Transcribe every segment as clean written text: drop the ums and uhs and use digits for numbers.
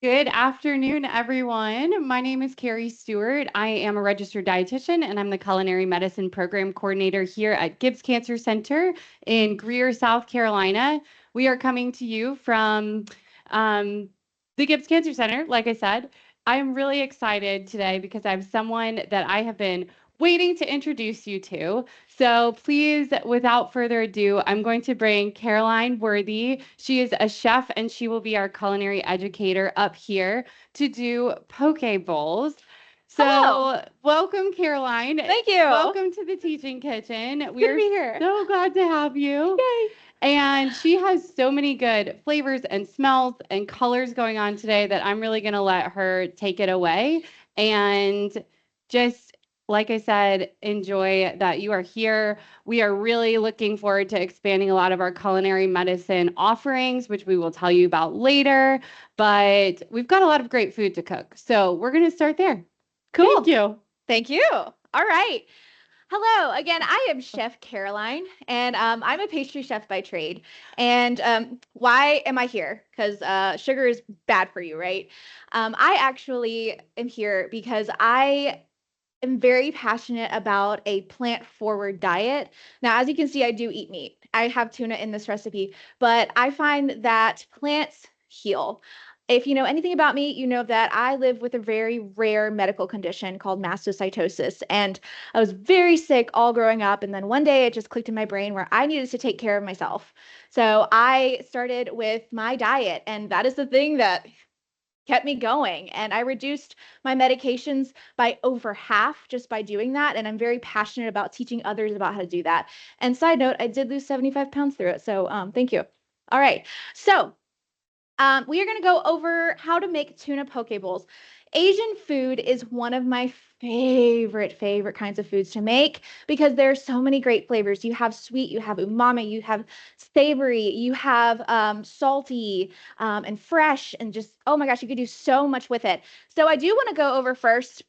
Good afternoon, everyone. My name is Carrie Stewart. I am a registered dietitian and I'm the Culinary Medicine Program coordinator here at Gibbs Cancer Center in Greer, South Carolina. We are coming to you from um, the Gibbs Cancer Center, like I said. I'm really excited today because I have someone that I have been waiting to introduce you to. So please, without further ado, I'm going to bring Caroline Worthy. She is a chef and she will be our culinary educator up here to do poke bowls. Hello. So welcome, Caroline. Thank you. Welcome to the Teaching Kitchen. Good to We're be here. so glad to have you. Yay. And she has so many good flavors and smells and colors going on today that I'm really going to let her take it away and just, like I said, enjoy that you are here. We are really looking forward to expanding a lot of our culinary medicine offerings, which we will tell you about later. But we've got a lot of great food to cook. So we're going to start there. Thank Cool. you. Thank you. All right. Hello. Again, I am Chef Caroline, and I'm a pastry chef by trade. And why am I here? Because sugar is bad for you, right? I actually am here because I am very passionate about a plant-forward diet. Now, as you can see, I do eat meat. I have tuna in this recipe, but I find that plants heal. If you know anything about me, you know that I live with a very rare medical condition called mastocytosis. And I was very sick all growing up. And then one day it just clicked in my brain where I needed to take care of myself. So I started with my diet. And that is the thing that kept me going. And I reduced my medications by over half just by doing that. And I'm very passionate about teaching others about how to do that. And side note, I did lose 75 pounds through it. So thank you. All right. So we are going to go over how to make tuna poke bowls. Asian food is one of my favorite kinds of foods to make because there are so many great flavors. You have sweet, you have umami, you have savory, you have salty and fresh, and just, oh my gosh, you could do so much with it. So I do want to go over first,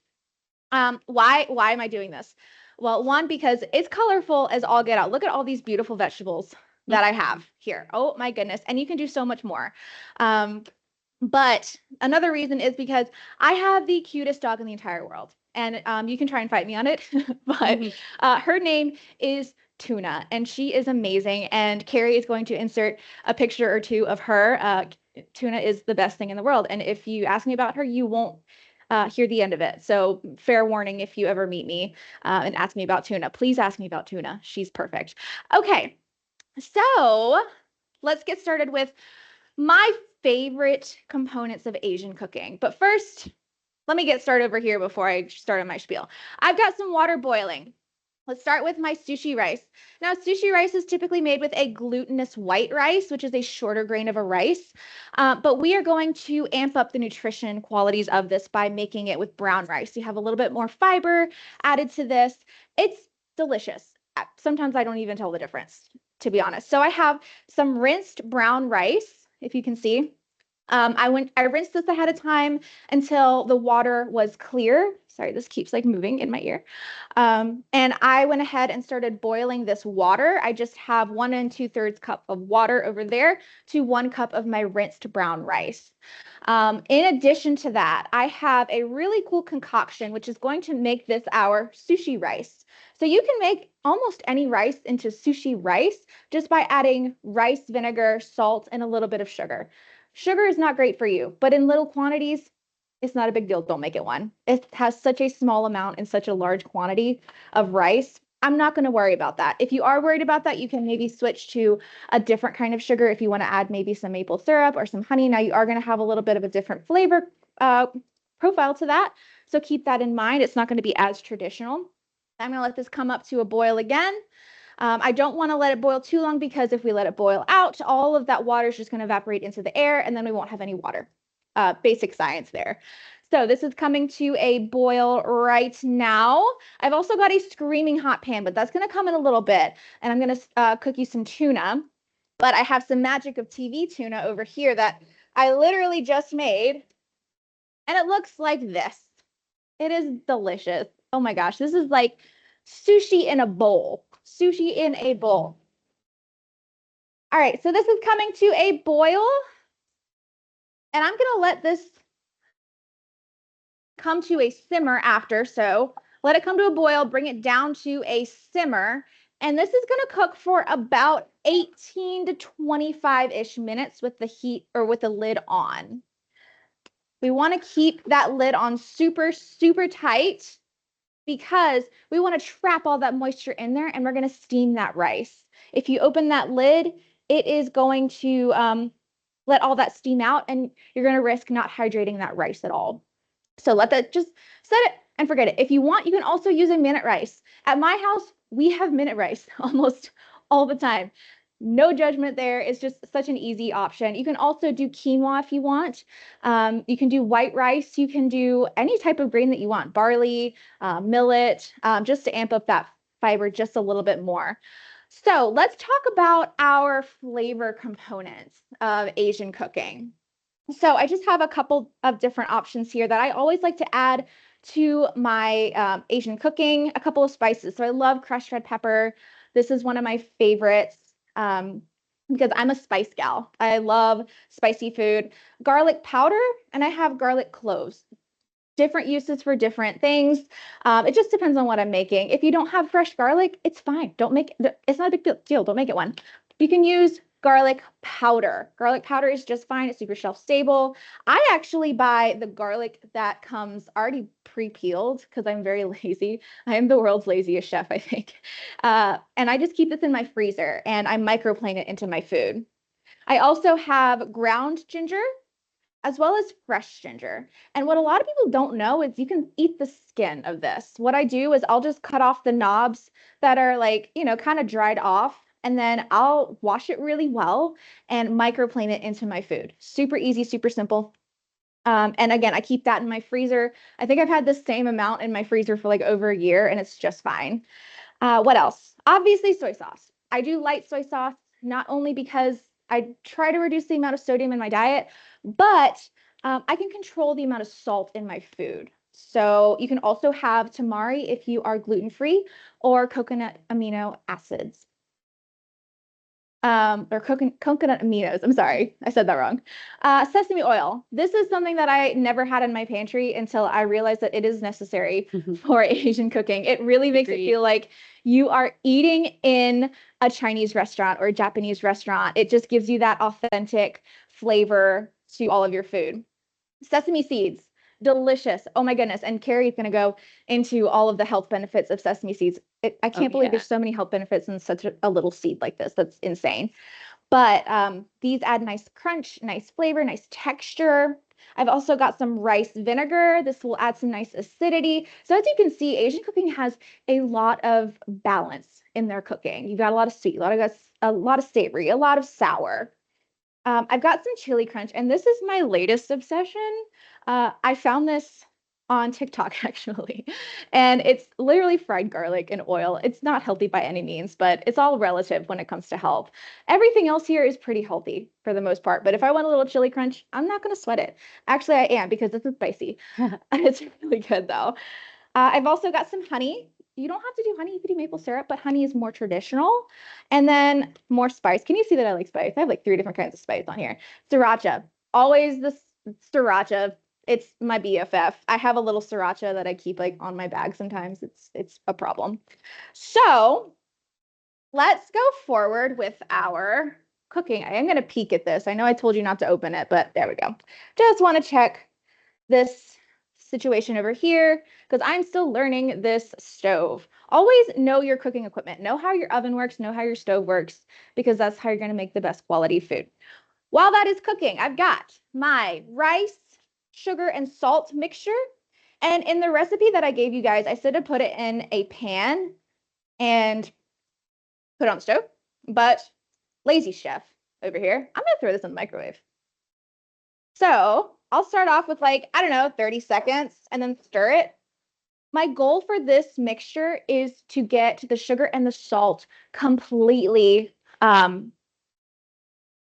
why am I doing this? Well, one, because it's colorful as all get out. Look at all these beautiful vegetables that I have here. Oh my goodness. And you can do so much more. Um, but another reason is because I have the cutest dog in the entire world. And you can try and fight me on it. But her name is Tuna, and she is amazing. And Carrie is going to insert a picture or two of her. Tuna is the best thing in the world. And if you ask me about her, you won't hear the end of it. So fair warning, if you ever meet me and ask me about Tuna, please ask me about Tuna. She's perfect. Okay, so let's get started with my favorite components of Asian cooking. But first, let me get started over here before I start on my spiel. I've got some water boiling. Let's start with my sushi rice. Now, sushi rice is typically made with a glutinous white rice, which is a shorter grain of a rice. But we are going to amp up the nutrition qualities of this by making it with brown rice. You have a little bit more fiber added to this. It's delicious. Sometimes I don't even tell the difference, to be honest. So I have some rinsed brown rice, if you can see. I rinsed this ahead of time until the water was clear. Sorry, this keeps like moving in my ear. And I went ahead and started boiling this water. I just have 1 2/3 cup of water over there to 1 cup of my rinsed brown rice. In addition to that, I have a really cool concoction, which is going to make this our sushi rice. So you can make almost any rice into sushi rice just by adding rice vinegar, salt, and a little bit of sugar. Sugar is not great for you, but in little quantities, it's not a big deal. Don't make it one. It has such a small amount and such a large quantity of rice. I'm not going to worry about that. If you are worried about that, you can maybe switch to a different kind of sugar if you want to add maybe some maple syrup or some honey. Now you are going to have a little bit of a different flavor profile to that. So keep that in mind. It's not going to be as traditional. I'm going to let this come up to a boil again. I don't want to let it boil too long because if we let it boil out, all of that water is just going to evaporate into the air and then we won't have any water. Basic science there. So this is coming to a boil right now. I've also got a screaming hot pan, but that's going to come in a little bit. And I'm going to cook you some tuna. But I have some magic of TV tuna over here that I literally just made. And it looks like this. It is delicious. Oh my gosh, this is like sushi in a bowl. Sushi in a bowl. All right, so this is coming to a boil. And I'm gonna let this come to a simmer after. So let it come to a boil, bring it down to a simmer. And this is gonna cook for about 18 to 25-ish minutes with the heat or with the lid on. We wanna keep that lid on super, super tight because we wanna trap all that moisture in there and we're gonna steam that rice. If you open that lid, it is going to let all that steam out and you're gonna risk not hydrating that rice at all. So let that just set it and forget it. If you want, you can also use a minute rice. At my house, we have minute rice almost all the time. No judgment there. It's just such an easy option. You can also do quinoa if you want. You can do white rice. You can do any type of grain that you want, barley, millet, just to amp up that fiber just a little bit more. So let's talk about our flavor components of Asian cooking. So I just have a couple of different options here that I always like to add to my Asian cooking, a couple of spices. So I love crushed red pepper. This is one of my favorites because I'm a spice gal. I love spicy food. Garlic powder, and I have garlic cloves. Different uses for different things. It just depends on what I'm making. If you don't have fresh garlic, it's fine. Don't make it, it's not a big deal. Don't make it one. You can use garlic powder. Garlic powder is just fine. It's super shelf stable. I actually buy the garlic that comes already pre-peeled because I'm very lazy. I am the world's laziest chef, I think. And I just keep this in my freezer and I microplane it into my food. I also have ground ginger as well as fresh ginger. And what a lot of people don't know is you can eat the skin of this. What I do is I'll just cut off the knobs that are like, kind of dried off, and then I'll wash it really well and microplane it into my food. Super easy, super simple. And again, I keep that in my freezer. I think I've had the same amount in my freezer for like over a year and it's just fine. What else? Obviously, soy sauce. I do light soy sauce, not only because I try to reduce the amount of sodium in my diet, but I can control the amount of salt in my food. So you can also have tamari if you are gluten-free or coconut amino acids. Or coconut aminos. I'm sorry, I said that wrong. Sesame oil. This is something that I never had in my pantry until I realized that it is necessary for Asian cooking. It really makes it feel like you are eating in a Chinese restaurant or a Japanese restaurant. It just gives you that authentic flavor to all of your food. Sesame seeds. Delicious. Oh my goodness. And Carrie's going to go into all of the health benefits of sesame seeds. I can't believe there's so many health benefits in such a little seed like this. That's insane. But these add nice crunch, nice flavor, nice texture. I've also got some rice vinegar. This will add some nice acidity. So as you can see, Asian cooking has a lot of balance in their cooking. You've got a lot of sweet, a lot of savory, a lot of sour. I've got some chili crunch, and this is my latest obsession. I found this on TikTok actually, and it's literally fried garlic and oil. It's not healthy by any means, but it's all relative when it comes to health. Everything else here is pretty healthy for the most part, but if I want a little chili crunch, I'm not going to sweat it. Actually, I am because this is spicy. It's really good though. I've also got some honey. You don't have to do honey, you could do maple syrup, but honey is more traditional. And then more spice. Can you see that I like spice? I have like 3 different kinds of spice on here. Sriracha. Always the sriracha. It's my BFF. I have a little sriracha that I keep like on my bag sometimes. It's a problem. So let's go forward with our cooking. I am going to peek at this. I know I told you not to open it, but there we go. Just want to check this situation over here because I'm still learning this stove. Always know your cooking equipment. Know how your oven works, know how your stove works, because that's how you're going to make the best quality food. While that is cooking, I've got my rice, sugar, and salt mixture. And in the recipe that I gave you guys, I said to put it in a pan and put it on the stove. But lazy chef over here, I'm going to throw this in the microwave. So I'll start off with like, I don't know, 30 seconds and then stir it. My goal for this mixture is to get the sugar and the salt completely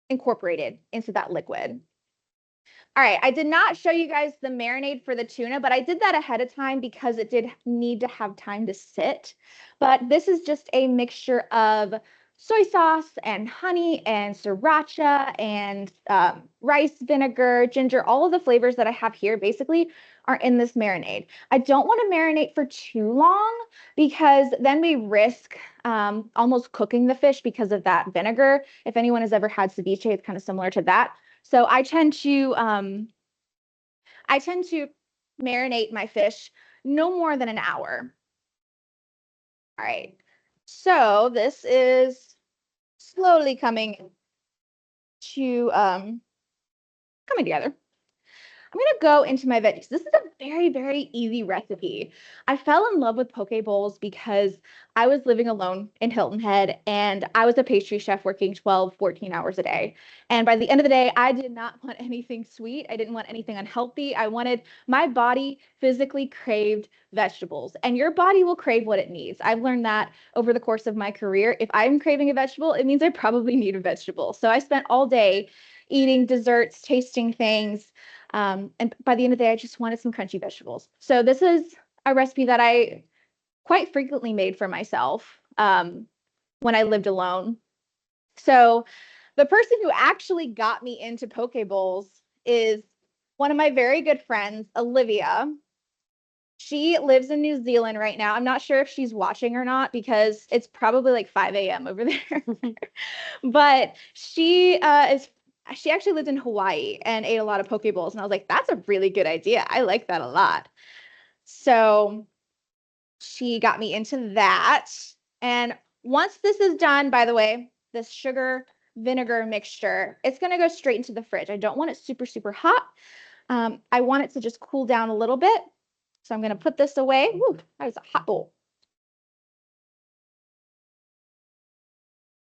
incorporated into that liquid. All right, I did not show you guys the marinade for the tuna, but I did that ahead of time because it did need to have time to sit. But this is just a mixture of soy sauce and honey and sriracha and rice vinegar, ginger, all of the flavors that I have here basically are in this marinade. I don't want to marinate for too long because then we risk almost cooking the fish because of that vinegar. If anyone has ever had ceviche, it's kind of similar to that. So I tend to marinate my fish no more than an hour. All right. So this is slowly coming together. I'm going to go into my veggies. This is a very, very easy recipe. I fell in love with poke bowls because I was living alone in Hilton Head and I was a pastry chef working 12, 14 hours a day. And by the end of the day, I did not want anything sweet. I didn't want anything unhealthy. My body physically craved vegetables, and your body will crave what it needs. I've learned that over the course of my career. If I'm craving a vegetable, it means I probably need a vegetable. So I spent all day eating desserts, tasting things. And by the end of the day, I just wanted some crunchy vegetables. So this is a recipe that I quite frequently made for myself when I lived alone. So the person who actually got me into poke bowls is one of my very good friends, Olivia. She lives in New Zealand right now. I'm not sure if she's watching or not because it's probably like 5 a.m. over there. But she actually lived in Hawaii and ate a lot of poke bowls. And I was like, that's a really good idea. I like that a lot. So she got me into that. And once this is done, by the way, this sugar vinegar mixture, it's going to go straight into the fridge. I don't want it super, super hot. I want it to just cool down a little bit. So I'm going to put this away. Woo, that was a hot bowl.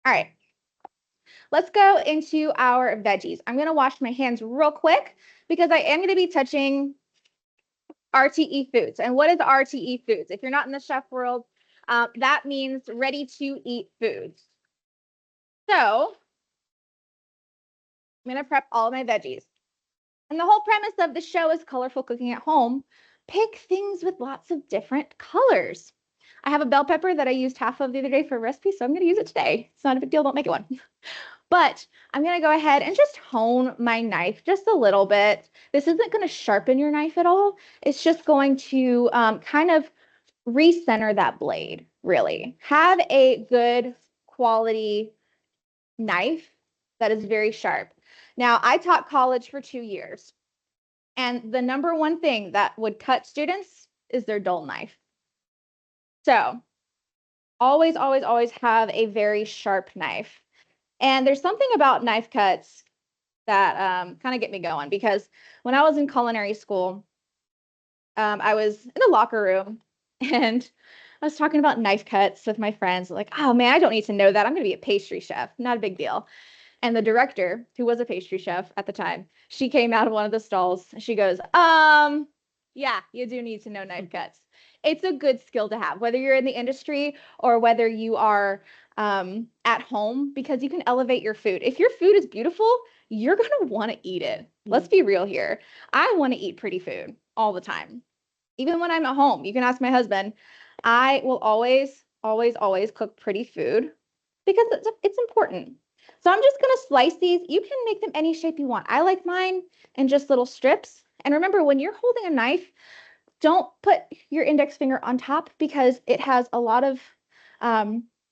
All right. Let's go into our veggies. I'm going to wash my hands real quick because I am going to be touching RTE foods. And what is RTE foods? If you're not in the chef world, that means ready to eat foods. So I'm going to prep all of my veggies. And the whole premise of the show is colorful cooking at home. Pick things with lots of different colors. I have a bell pepper that I used half of the other day for a recipe, so I'm going to use it today. It's not a big deal. Don't make it one. But I'm going to go ahead and just hone my knife just a little bit. This isn't going to sharpen your knife at all. It's just going to kind of recenter that blade, really. Have a good quality knife that is very sharp. Now, I taught college for 2 years, and the number one thing that would cut students is their dull knife. So always, always, always have a very sharp knife. And there's something about knife cuts that kind of get me going because when I was in culinary school, I was in a locker room and I was talking about knife cuts with my friends. Like, oh man, I don't need to know that. I'm going to be a pastry chef. Not a big deal. And the director, who was a pastry chef at the time, she came out of one of the stalls and she goes, yeah, you do need to know knife cuts. It's a good skill to have, whether you're in the industry or whether you are at home, because you can elevate your food. If your food is beautiful, you're going to want to eat it. Let's be real here. I want to eat pretty food all the time. Even when I'm at home, you can ask my husband. I will always, always, always cook pretty food because it's important. So I'm just going to slice these. You can make them any shape you want. I like mine in just little strips. And remember, when you're holding a knife, don't put your index finger on top because it has a lot of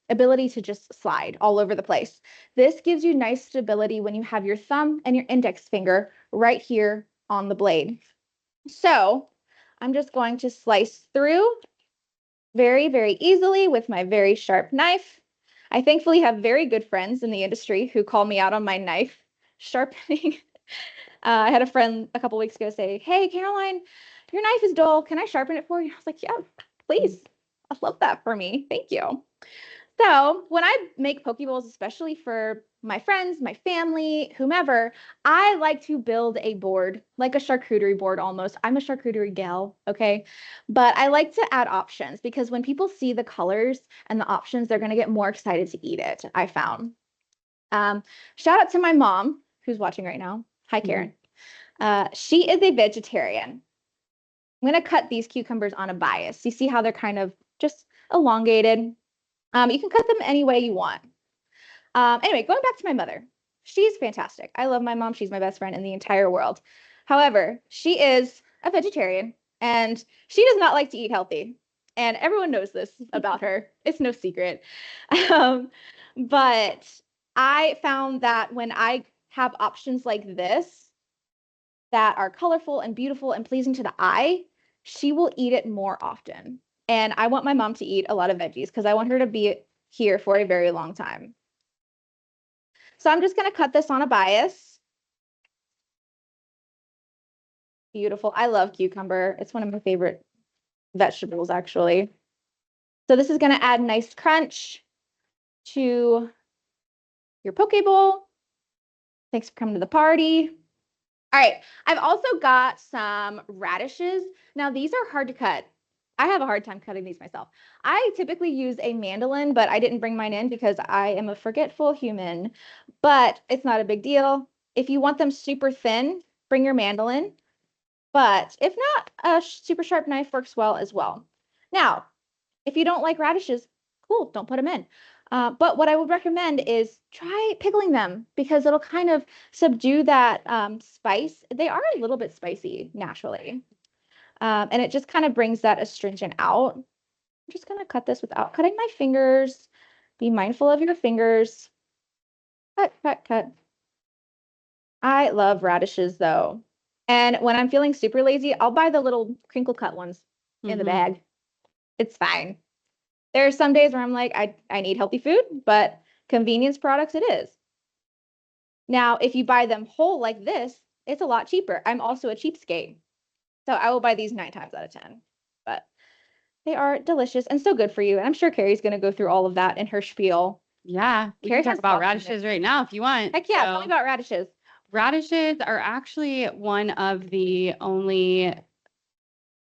ability to just slide all over the place. This gives you nice stability when you have your thumb and your index finger right here on the blade. So I'm just going to slice through very, very easily with my very sharp knife. I thankfully have very good friends in the industry who call me out on my knife sharpening. I had a friend a couple weeks ago say, hey, Caroline, your knife is dull. Can I sharpen it for you? I was like, yeah, please. I love that for me. Thank you. So when I make poke bowls, especially for my friends, my family, whomever, I like to build a board, like a charcuterie board almost. I'm a charcuterie gal, okay? But I like to add options because when people see the colors and the options, they're going to get more excited to eat it, I found. Shout out to my mom, who's watching right now. Hi, Karen. She is a vegetarian. I'm going to cut these cucumbers on a bias. You see how they're kind of just elongated. You can cut them any way you want. Anyway, going back to my mother. She's fantastic. I love my mom. She's my best friend in the entire world. However, she is a vegetarian and she does not like to eat healthy. And everyone knows this about her. It's no secret. Um, but I found that when I have options like this that are colorful and beautiful and pleasing to the eye, she will eat it more often. And I want my mom to eat a lot of veggies because I want her to be here for a very long time. So I'm just going to cut this on a bias. Beautiful. I love cucumber. It's one of my favorite vegetables, actually. So this is going to add nice crunch to your poke bowl. Thanks for coming to the party. All right. I've also got some radishes. Now, these are hard to cut. I have a hard time cutting these myself. I typically use a mandolin, but I didn't bring mine in because I am a forgetful human. But it's not a big deal. If you want them super thin, bring your mandolin. But if not, a super sharp knife works well as well. Now, if you don't like radishes, cool, don't put them in. But what I would recommend is try pickling them because it'll kind of subdue that spice. They are a little bit spicy naturally. And it just kind of brings that astringent out. I'm just going to cut this without cutting my fingers. Be mindful of your fingers. Cut, cut, cut. I love radishes though. And when I'm feeling super lazy, I'll buy the little crinkle cut ones in the bag. It's fine. There are some days where I'm like, I need healthy food, but convenience products it is. Now, if you buy them whole like this, it's a lot cheaper. I'm also a cheapskate. So I will buy these 9 times out of 10. But they are delicious and so good for you. And I'm sure Carrie's going to go through all of that in her spiel. Yeah, we can talk about radishes right now if you want. Heck yeah, tell me about radishes. Radishes are actually one of the only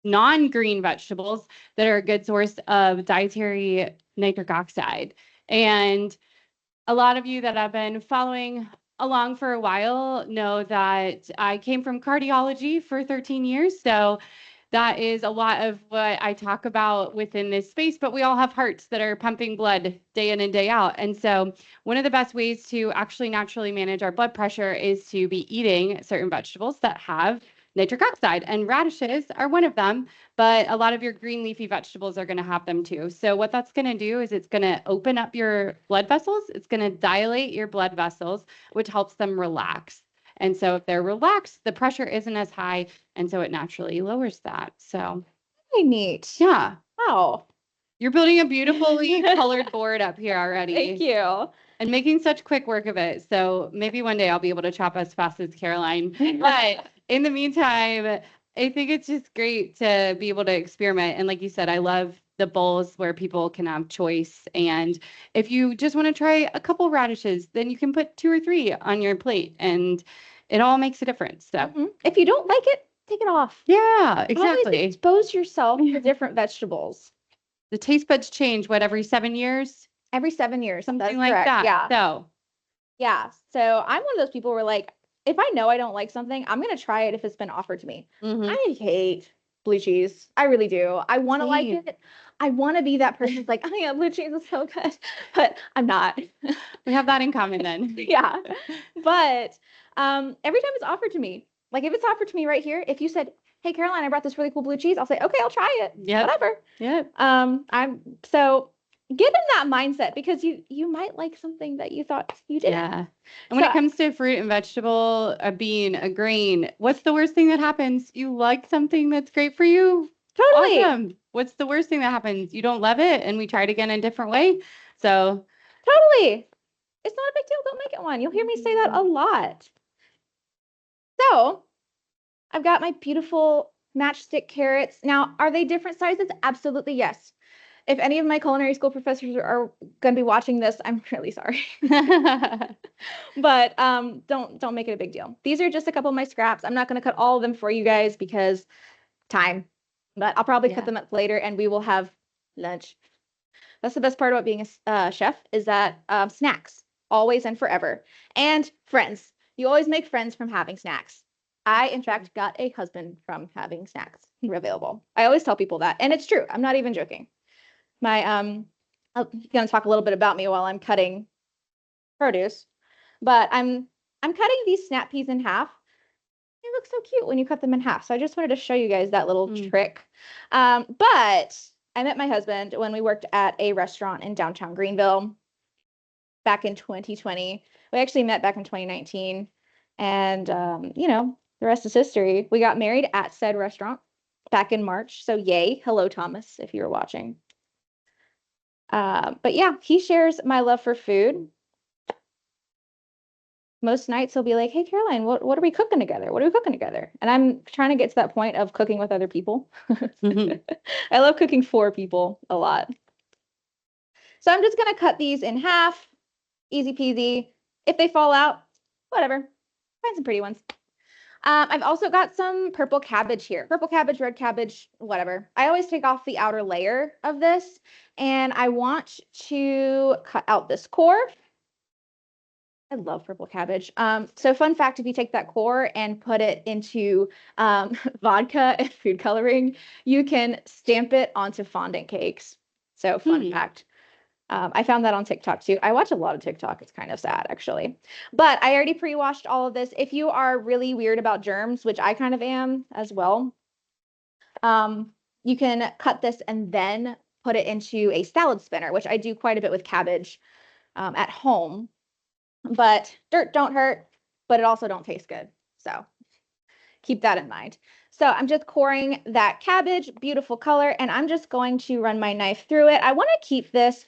non-green vegetables that are a good source of dietary nitric oxide. And a lot of you that have been following along for a while know that I came from cardiology for 13 years. So that is a lot of what I talk about within this space, but we all have hearts that are pumping blood day in and day out. And so one of the best ways to actually naturally manage our blood pressure is to be eating certain vegetables that have nitric oxide, and radishes are one of them, but a lot of your green leafy vegetables are going to have them too. So what that's going to do is it's going to open up your blood vessels. It's going to dilate your blood vessels, which helps them relax. And so if they're relaxed, the pressure isn't as high, and so it naturally lowers that. So very neat. Yeah. Wow. You're building a beautifully colored board up here already. Thank you. And making such quick work of it. So maybe one day I'll be able to chop as fast as Caroline. But in the meantime, I think it's just great to be able to experiment. And like you said, I love the bowls where people can have choice. And if you just want to try a couple radishes, then you can put 2 or 3 on your plate and it all makes a difference. So if you don't like it, take it off. Yeah, exactly. Always expose yourself to different vegetables. The taste buds change, what, every 7 years? Every 7 years. Something like that. Yeah. So yeah. So I'm one of those people where like, if I know I don't like something, I'm going to try it if it's been offered to me. I hate blue cheese. I really do. I want to like it. I want to be that person who's like, oh yeah, blue cheese is so good, but I'm not. We have that in common then. Yeah. But every time it's offered to me, like if it's offered to me right here, if you said, hey, Caroline, I brought this really cool blue cheese, I'll say, okay, I'll try it. Yeah. Whatever. Yeah. So get in that mindset because you might like something that you thought you didn't. Yeah. And when it comes to fruit and vegetable, a bean, a grain, what's the worst thing that happens? You like something that's great for you? Totally. Awesome. What's the worst thing that happens? You don't love it and we try it again in a different way. So totally. It's not a big deal. Don't make it one. You'll hear me say that a lot. So I've got my beautiful matchstick carrots. Now, are they different sizes? Absolutely, yes. If any of my culinary school professors are going to be watching this, I'm really sorry. But don't make it a big deal. These are just a couple of my scraps. I'm not going to cut all of them for you guys because time. But I'll probably cut them up later and we will have lunch. That's the best part about being a chef is that snacks, always and forever. And friends. You always make friends from having snacks. I, in fact, got a husband from having snacks available. I always tell people that. And it's true. I'm not even joking. I'm going to talk a little bit about me while I'm cutting produce. But I'm cutting these snap peas in half. They look so cute when you cut them in half. So I just wanted to show you guys that little trick. But I met my husband when we worked at a restaurant in downtown Greenville back in 2020. We actually met back in 2019. And, the rest is history. We got married at said restaurant back in March. So yay. Hello, Thomas, if you were watching. But yeah, he shares my love for food. Most nights he'll be like, "Hey, Caroline, what are we cooking together? What are we cooking together?" And I'm trying to get to that point of cooking with other people. I love cooking for people a lot. So I'm just going to cut these in half. Easy peasy. If they fall out, whatever. Find some pretty ones. I've also got some purple cabbage here. Purple cabbage, red cabbage, whatever. I always take off the outer layer of this, and I want to cut out this core. I love purple cabbage. So fun fact, if you take that core and put it into vodka and food coloring, you can stamp it onto fondant cakes. So fun fact. I found that on TikTok too. I watch a lot of TikTok. It's kind of sad, actually. But I already pre-washed all of this. If you are really weird about germs, which I kind of am as well, you can cut this and then put it into a salad spinner, which I do quite a bit with cabbage at home. But dirt don't hurt, but it also don't taste good. So keep that in mind. So I'm just coring that cabbage, beautiful color, and I'm just going to run my knife through it. I want to keep this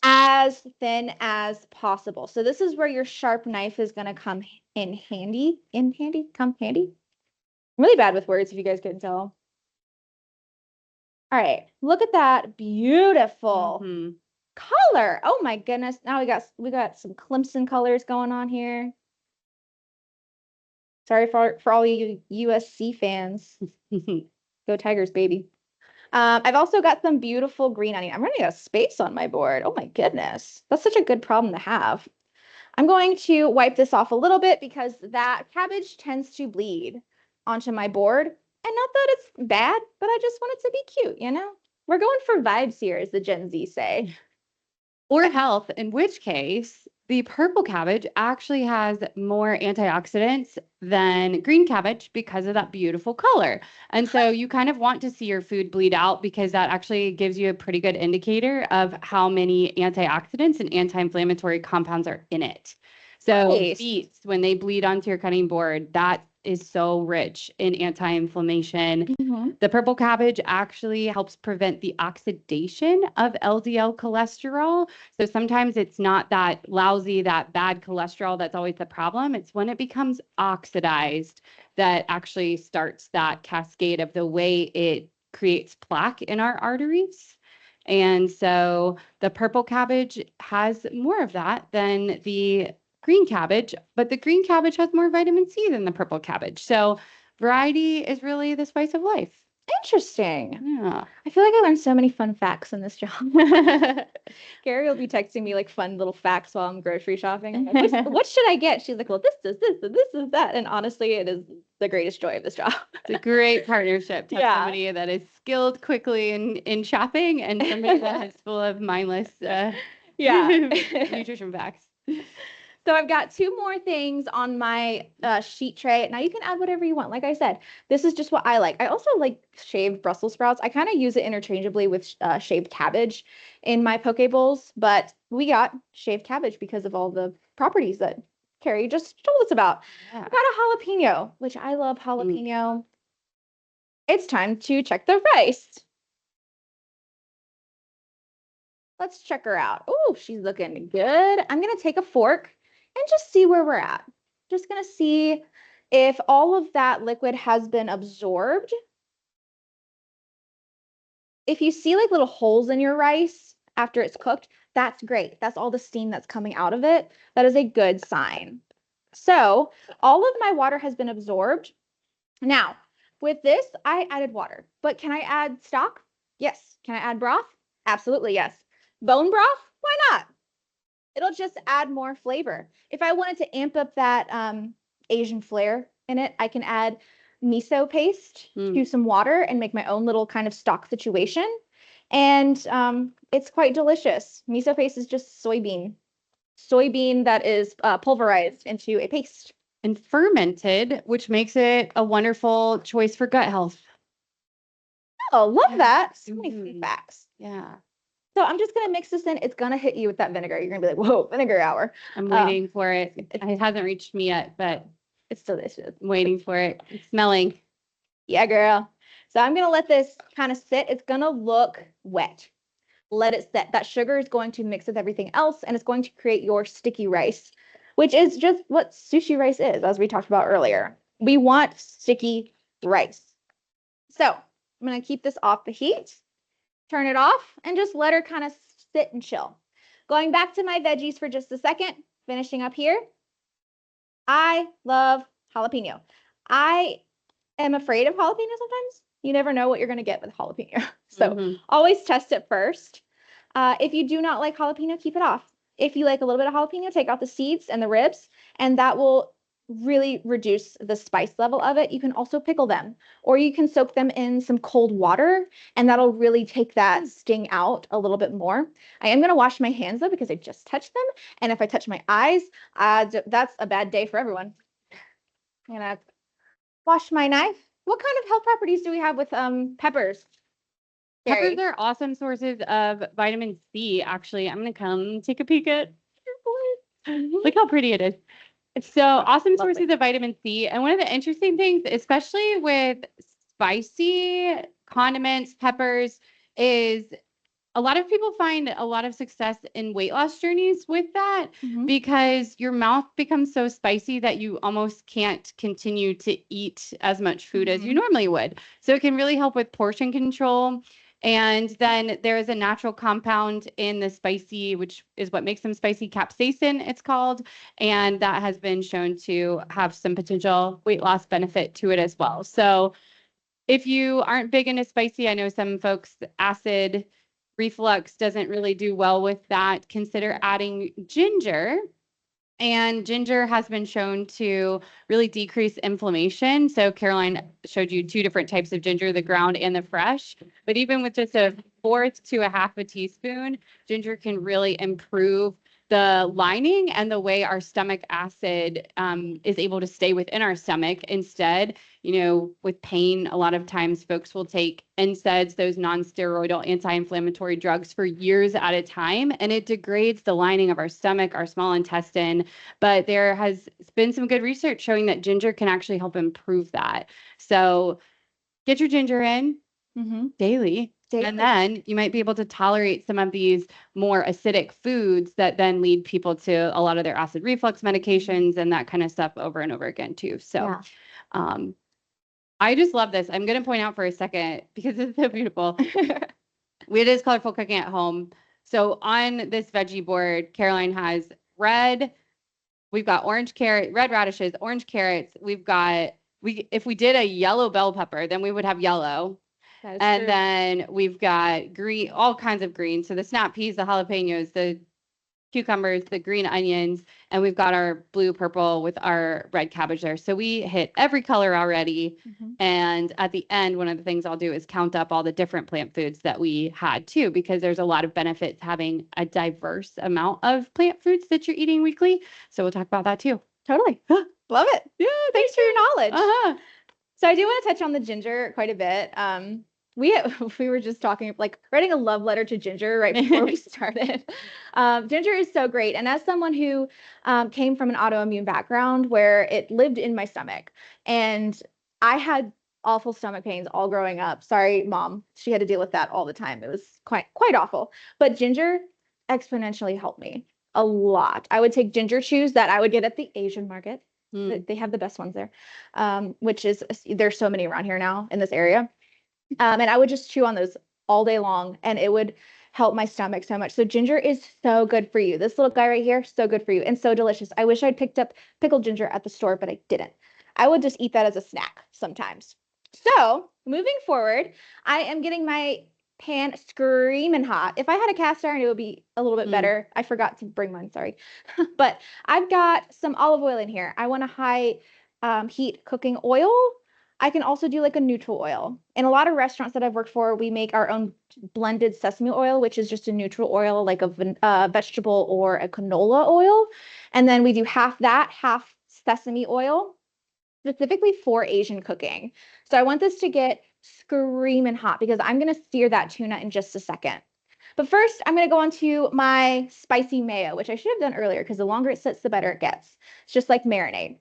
as thin as possible. So this is where your sharp knife is going to come in handy. Come handy. I'm really bad with words, if you guys couldn't tell. All right, look at that beautiful color. Oh my goodness. Now we got some Clemson colors going on here. Sorry for all you USC fans. Go Tigers, baby. I've also got some beautiful green onion. I'm running out of space on my board. Oh my goodness. That's such a good problem to have. I'm going to wipe this off a little bit because that cabbage tends to bleed onto my board. And not that it's bad, but I just want it to be cute, you know? We're going for vibes here, as the Gen Z say. Or health, in which case the purple cabbage actually has more antioxidants than green cabbage because of that beautiful color. And so you kind of want to see your food bleed out because that actually gives you a pretty good indicator of how many antioxidants and anti-inflammatory compounds are in it. So beets, when they bleed onto your cutting board, that is so rich in anti-inflammation. The purple cabbage actually helps prevent the oxidation of LDL cholesterol. So sometimes it's not that lousy, that bad cholesterol that's always the problem. It's when it becomes oxidized that actually starts that cascade of the way it creates plaque in our arteries. And so the purple cabbage has more of that than the green cabbage, but the green cabbage has more vitamin C than the purple cabbage. So variety is really the spice of life. Interesting. Yeah. I feel like I learned so many fun facts in this job. Gary will be texting me like fun little facts while I'm grocery shopping. Like, what should I get? She's like, well, this is this and this is that. And honestly, it is the greatest joy of this job. It's a great partnership to have somebody that is skilled quickly in shopping and somebody that is full of mindless nutrition facts. So I've got two more things on my sheet tray. Now you can add whatever you want. Like I said, this is just what I like. I also like shaved Brussels sprouts. I kind of use it interchangeably with shaved cabbage in my poke bowls, but we got shaved cabbage because of all the properties that Carrie just told us about. Yeah. I got a jalapeno, which I love jalapeno. It's time to check the rice. Let's check her out. Oh, she's looking good. I'm going to take a fork and just see where we're at. Just going to see if all of that liquid has been absorbed. If you see like little holes in your rice after it's cooked, that's great. That's all the steam that's coming out of it. That is a good sign. So all of my water has been absorbed. Now, with this, I added water, but can I add stock? Yes. Can I add broth? Absolutely, yes. Bone broth? Why not? It'll just add more flavor. If I wanted to amp up that Asian flair in it, I can add miso paste to some water and make my own little kind of stock situation. And it's quite delicious. Miso paste is just soybean soybean that is pulverized into a paste. And fermented, which makes it a wonderful choice for gut health. Oh, love Yeah. that. So many food Mhm. facts. Yeah. So I'm just going to mix this in. It's going to hit you with that vinegar. You're going to be like, whoa, vinegar hour. I'm waiting for it. It hasn't reached me yet, but It's delicious. I'm waiting for it. It's smelling. Yeah, girl. So I'm going to let this kind of sit. It's going to look wet. Let it set. That sugar is going to mix with everything else, and it's going to create your sticky rice, which is just what sushi rice is, as we talked about earlier. We want sticky rice. So I'm going to keep this off the heat, turn it off, and just let her kind of sit and chill. Going back to my veggies for just a second, finishing up here. I love jalapeno. I am afraid of jalapeno sometimes. You never know what you're going to get with jalapeno. So always test it first. If you do not like jalapeno, keep it off. If you like a little bit of jalapeno, take out the seeds and the ribs, and that will really reduce the spice level of it. You can also pickle them, or you can soak them in some cold water, and that'll really take that sting out a little bit more. I am going to wash my hands though, because I just touched them. And if I touch my eyes, that's a bad day for everyone. I'm going to wash my knife. What kind of health properties do we have with peppers? Peppers are awesome sources of vitamin C, actually. I'm going to come take a peek at Look how pretty it is. It's so awesome sources of vitamin C. And one of the interesting things, especially with spicy condiments, peppers, is a lot of people find a lot of success in weight loss journeys with that because your mouth becomes so spicy that you almost can't continue to eat as much food as you normally would. So it can really help with portion control. And then there is a natural compound in the spicy, which is what makes them spicy, capsaicin, it's called. And that has been shown to have some potential weight loss benefit to it as well. So if you aren't big into spicy, I know some folks, acid reflux doesn't really do well with that. Consider adding ginger. And ginger has been shown to really decrease inflammation. So Caroline showed you two different types of ginger, the ground and the fresh. But even with just a fourth to a half a teaspoon, ginger can really improve the lining and the way our stomach acid is able to stay within our stomach. Instead, with pain, a lot of times folks will take NSAIDs, those non-steroidal anti-inflammatory drugs, for years at a time, and it degrades the lining of our stomach, our small intestine. But there has been some good research showing that ginger can actually help improve that. So get your ginger in daily. And then you might be able to tolerate some of these more acidic foods that then lead people to a lot of their acid reflux medications and that kind of stuff over and over again too. So I just love this. I'm going to point out for a second because it's so beautiful. It is colorful cooking at home. So on this veggie board, Caroline has we've got orange carrot, red radishes, orange carrots. If we did a yellow bell pepper, then we would have yellow. And then we've got green, all kinds of greens. So the snap peas, the jalapenos, the cucumbers, the green onions, and we've got our blue purple with our red cabbage there. So we hit every color already. And at the end, one of the things I'll do is count up all the different plant foods that we had too, because there's a lot of benefits having a diverse amount of plant foods that you're eating weekly. So we'll talk about that too. Totally. Love it. Yeah, thanks for your knowledge. So I do want to touch on the ginger quite a bit. We were just talking, like writing a love letter to ginger right before we started. Ginger is so great. And as someone who came from an autoimmune background where it lived in my stomach, and I had awful stomach pains all growing up. Sorry, mom. She had to deal with that all the time. It was quite awful. But ginger exponentially helped me a lot. I would take ginger chews that I would get at the Asian market. They have the best ones there, which is, there's so many around here now in this area. And I would just chew on those all day long, and it would help my stomach so much. So ginger is so good for you. This little guy right here, so good for you and so delicious. I wish I'd picked up pickled ginger at the store, but I didn't. I would just eat that as a snack sometimes. So moving forward, I am getting my pan screaming hot. If I had a cast iron, it would be a little bit better. I forgot to bring mine, sorry. But I've got some olive oil in here. I want a high heat cooking oil. I can also do like a neutral oil. In a lot of restaurants that I've worked for, we make our own blended sesame oil, which is just a neutral oil, like a vegetable or a canola oil. And then we do half that, half sesame oil, specifically for Asian cooking. So I want this to get screaming hot because I'm going to sear that tuna in just a second. But first, I'm going to go on to my spicy mayo, which I should have done earlier because the longer it sits, the better it gets. It's just like marinade.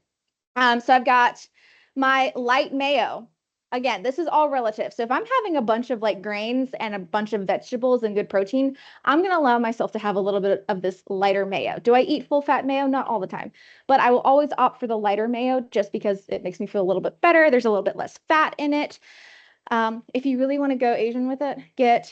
So I've got my light mayo. Again, this is all relative. So if I'm having a bunch of like grains and a bunch of vegetables and good protein, I'm going to allow myself to have a little bit of this lighter mayo. Do I eat full fat mayo? Not all the time, but I will always opt for the lighter mayo just because it makes me feel a little bit better. There's a little bit less fat in it. If you really want to go Asian with it, get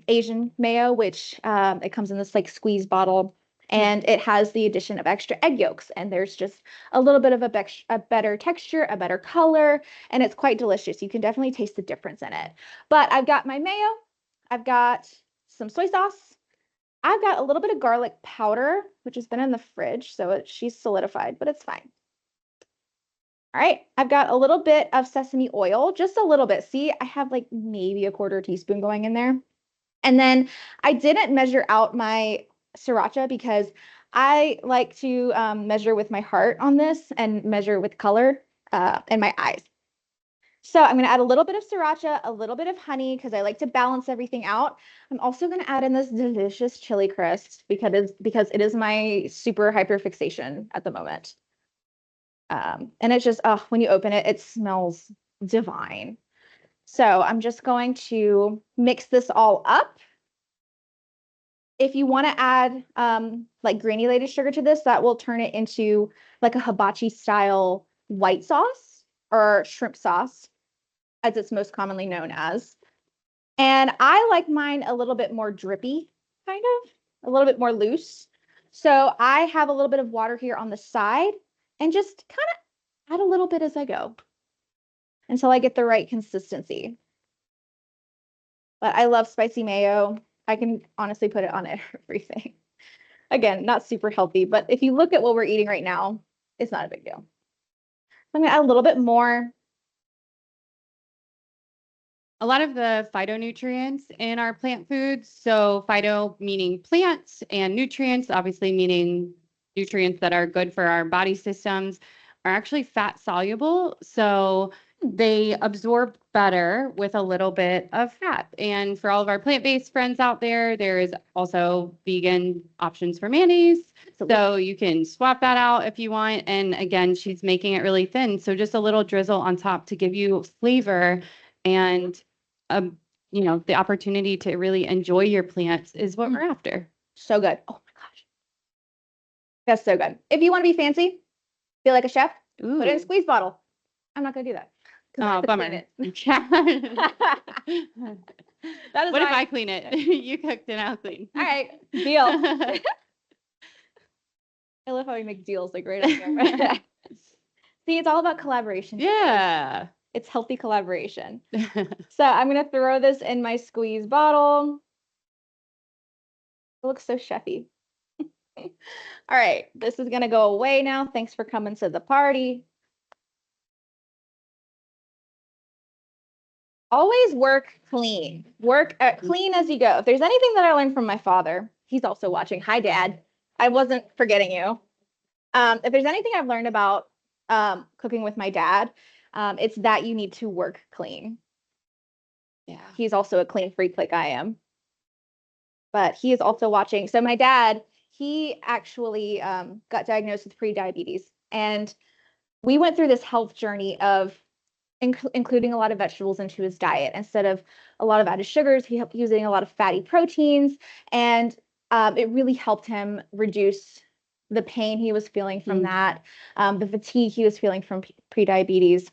Asian mayo, which it comes in this like squeeze bottle, and it has the addition of extra egg yolks. And there's just a little bit of a better texture, a better color, and it's quite delicious. You can definitely taste the difference in it. But I've got my mayo, I've got some soy sauce, I've got a little bit of garlic powder, which has been in the fridge, so she's solidified, but it's fine. All right, I've got a little bit of sesame oil, just a little bit. See, I have like maybe a quarter teaspoon going in there. And then I didn't measure out my sriracha because I like to measure with my heart on this and measure with color and my eyes. So I'm going to add a little bit of sriracha, a little bit of honey because I like to balance everything out. I'm also going to add in this delicious chili crust because it is my super hyper fixation at the moment. And it's just, oh, when you open it, it smells divine. So I'm just going to mix this all up. If you want to add like granulated sugar to this, that will turn it into like a hibachi style white sauce or shrimp sauce, as it's most commonly known as. And I like mine a little bit more drippy, kind of, a little bit more loose. So I have a little bit of water here on the side and just kind of add a little bit as I go until I get the right consistency. But I love spicy mayo. I can honestly put it on everything. Again, not super healthy, but if you look at what we're eating right now, it's not a big deal. I'm gonna add a little bit more. A lot of the phytonutrients in our plant foods, so phyto meaning plants and nutrients, obviously meaning nutrients that are good for our body systems, are actually fat soluble. So they absorb better with a little bit of fat. And for all of our plant-based friends out there, there is also vegan options for mayonnaise. So you can swap that out if you want. And again, she's making it really thin. So just a little drizzle on top to give you flavor and the opportunity to really enjoy your plants is what we're after. So good. Oh my gosh. That's so good. If you want to be fancy, feel like a chef, put it in a squeeze bottle. I'm not going to do that. Oh, bummer. That is what if I clean it? You cooked and I'll clean. All right, deal. I love how we make deals like right up here. See, it's all about collaboration. Yeah. It's healthy collaboration. So I'm going to throw this in my squeeze bottle. It looks so chefy. All right, this is going to go away now. Thanks for coming to the party. Always work clean. Work clean as you go. If there's anything that I learned from my father, he's also watching. Hi, Dad. I wasn't forgetting you. If there's anything I've learned about cooking with my dad, it's that you need to work clean. Yeah. He's also a clean freak like I am. But he is also watching. So my dad, he actually got diagnosed with prediabetes. And we went through this health journey of including a lot of vegetables into his diet instead of a lot of added sugars. He helped using a lot of fatty proteins. And it really helped him reduce the pain he was feeling from that, the fatigue he was feeling from prediabetes.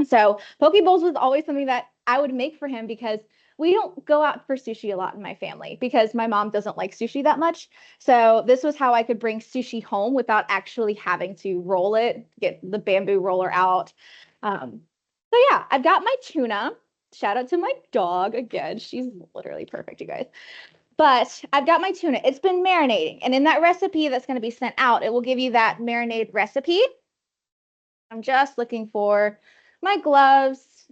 So poke bowls was always something that I would make for him because we don't go out for sushi a lot in my family because my mom doesn't like sushi that much. So this was how I could bring sushi home without actually having to roll it, get the bamboo roller out. So yeah, I've got my tuna. Shout out to my dog again. She's literally perfect, you guys. But I've got my tuna. It's been marinating. And in that recipe that's going to be sent out, it will give you that marinade recipe. I'm just looking for my gloves.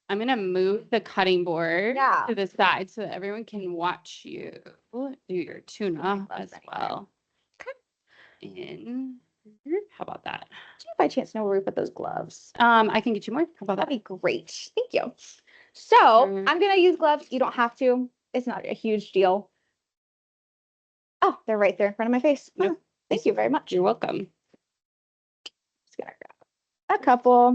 I'm going to move the cutting board Yeah. to the side so that everyone can watch you do your tuna as well. In here. How about that? Do you by chance know where we put those gloves? I can get you more. How about that? That'd be great. Thank you. So I'm going to use gloves. You don't have to. It's not a huge deal. Oh, they're right there in front of my face. Yep. Oh, thank you very much. You're welcome. Just gonna grab a couple.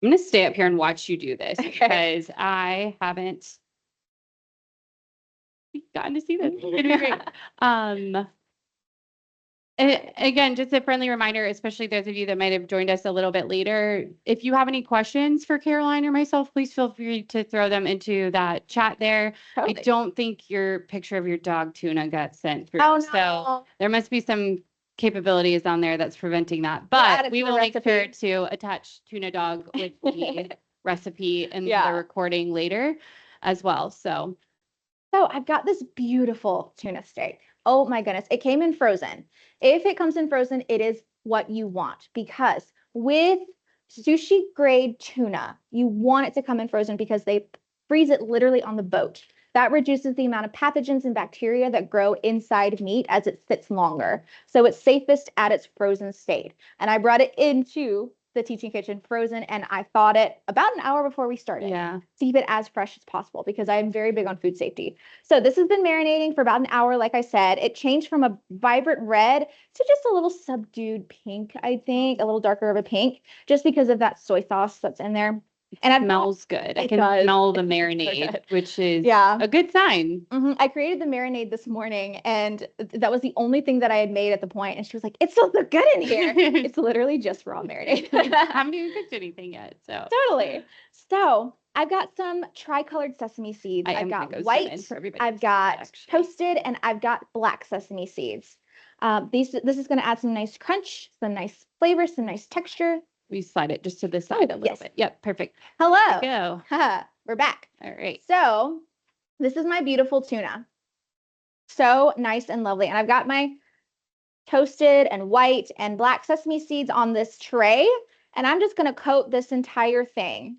I'm going to stay up here and watch you do this Okay. because I haven't gotten to see this. It's going to be great. And again, just a friendly reminder, especially those of you that might have joined us a little bit later. If you have any questions for Caroline or myself, please feel free to throw them into that chat there. Totally. I don't think your picture of your dog tuna got sent through. Oh, no. So there must be some capabilities on there that's preventing that. We'll add But it we to the will make recipe. sure to attach tuna dog with the recipe and Yeah. the recording later as well. So I've got this beautiful tuna steak. Oh my goodness. It came in frozen. If it comes in frozen, it is what you want, because with sushi grade tuna, you want it to come in frozen because they freeze it literally on the boat. That reduces the amount of pathogens and bacteria that grow inside meat as it sits longer. So it's safest at its frozen state. And I brought it into the teaching kitchen frozen, and I thawed it about an hour before we started yeah. to keep it as fresh as possible because I am very big on food safety. So this has been marinating for about an hour. Like I said, it changed from a vibrant red to just a little subdued pink, I think, a little darker of a pink, just because of that soy sauce that's in there. And it smells good. I It can does. smell the It's so marinade, good. which is Yeah. a good sign. I created the marinade this morning, and that was the only thing that I had made at the point. And she was like, "It smells so good in here." It's literally just raw marinade. I haven't even cooked anything yet, so Totally. So I've got some tricolored sesame seeds. I am I've gonna got go zoom white. in for everybody. I've got actually. toasted, and I've got black sesame seeds. This is going to add some nice crunch, some nice flavor, some nice texture. We slide it just to the side a little yes. bit. Yep, perfect. Hello. Go. We're back. All right. So this is my beautiful tuna. So nice and lovely. And I've got my toasted and white and black sesame seeds on this tray. And I'm just going to coat this entire thing.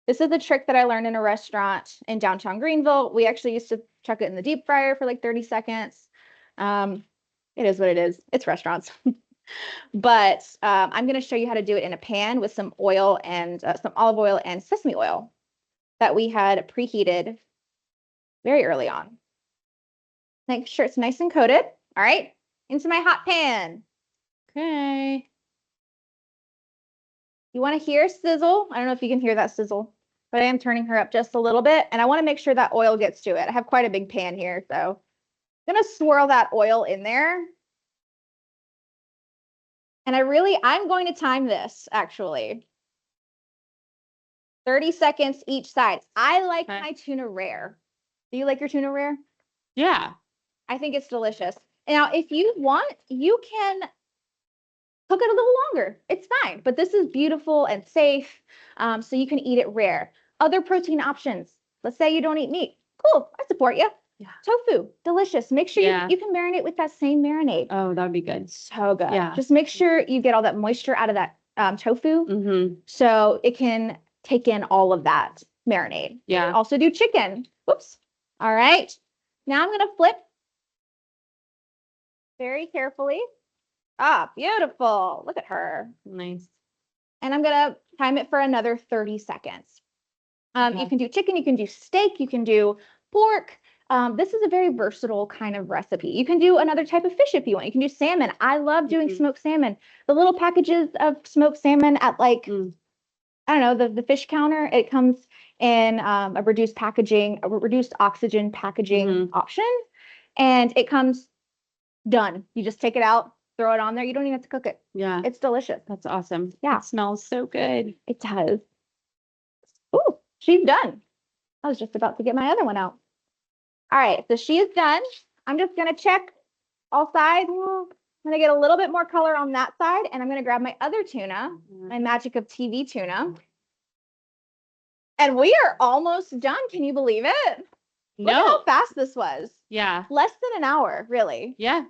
This is a trick that I learned in a restaurant in downtown Greenville. We actually used to chuck it in the deep fryer for like 30 seconds. It is what it is. It's restaurants. But I'm going to show you how to do it in a pan with some oil and some olive oil and sesame oil that we had preheated very early on. Make sure it's nice and coated. All right, into my hot pan. Okay. You want to hear sizzle? I don't know if you can hear that sizzle, but I am turning her up just a little bit, and I want to make sure that oil gets to it. I have quite a big pan here, so I'm going to swirl that oil in there. And I'm going to time this actually. 30 seconds each side. I like my tuna rare. Do you like your tuna rare? Yeah. I think it's delicious. Now, if you want, you can cook it a little longer. It's fine, but this is beautiful and safe, so you can eat it rare. Other protein options. Let's say you don't eat meat. Cool, I support you. Yeah. Tofu, delicious. Make sure you can marinate with that same marinade. Oh, that would be good. So good. Yeah. Just make sure you get all that moisture out of that tofu, so it can take in all of that marinade. Yeah. Also do chicken. Whoops. All right. Now I'm going to flip very carefully. Ah, beautiful. Look at her. Nice. And I'm going to time it for another 30 seconds. You can do chicken, you can do steak, you can do pork. This is a very versatile kind of recipe. You can do another type of fish if you want. You can do salmon. I love doing smoked salmon. The little packages of smoked salmon at like, I don't know, the fish counter, it comes in a reduced oxygen packaging option. And it comes done. You just take it out, throw it on there. You don't even have to cook it. Yeah. It's delicious. That's awesome. Yeah. It smells so good. It does. Ooh, she's done. I was just about to get my other one out. All right, so she is done. I'm just going to check all sides. I'm going to get a little bit more color on that side, and I'm going to grab my other tuna, my Magic of TV tuna. And we are almost done. Can you believe it? Look at how fast this was. Yeah. Less than an hour, really. Yeah.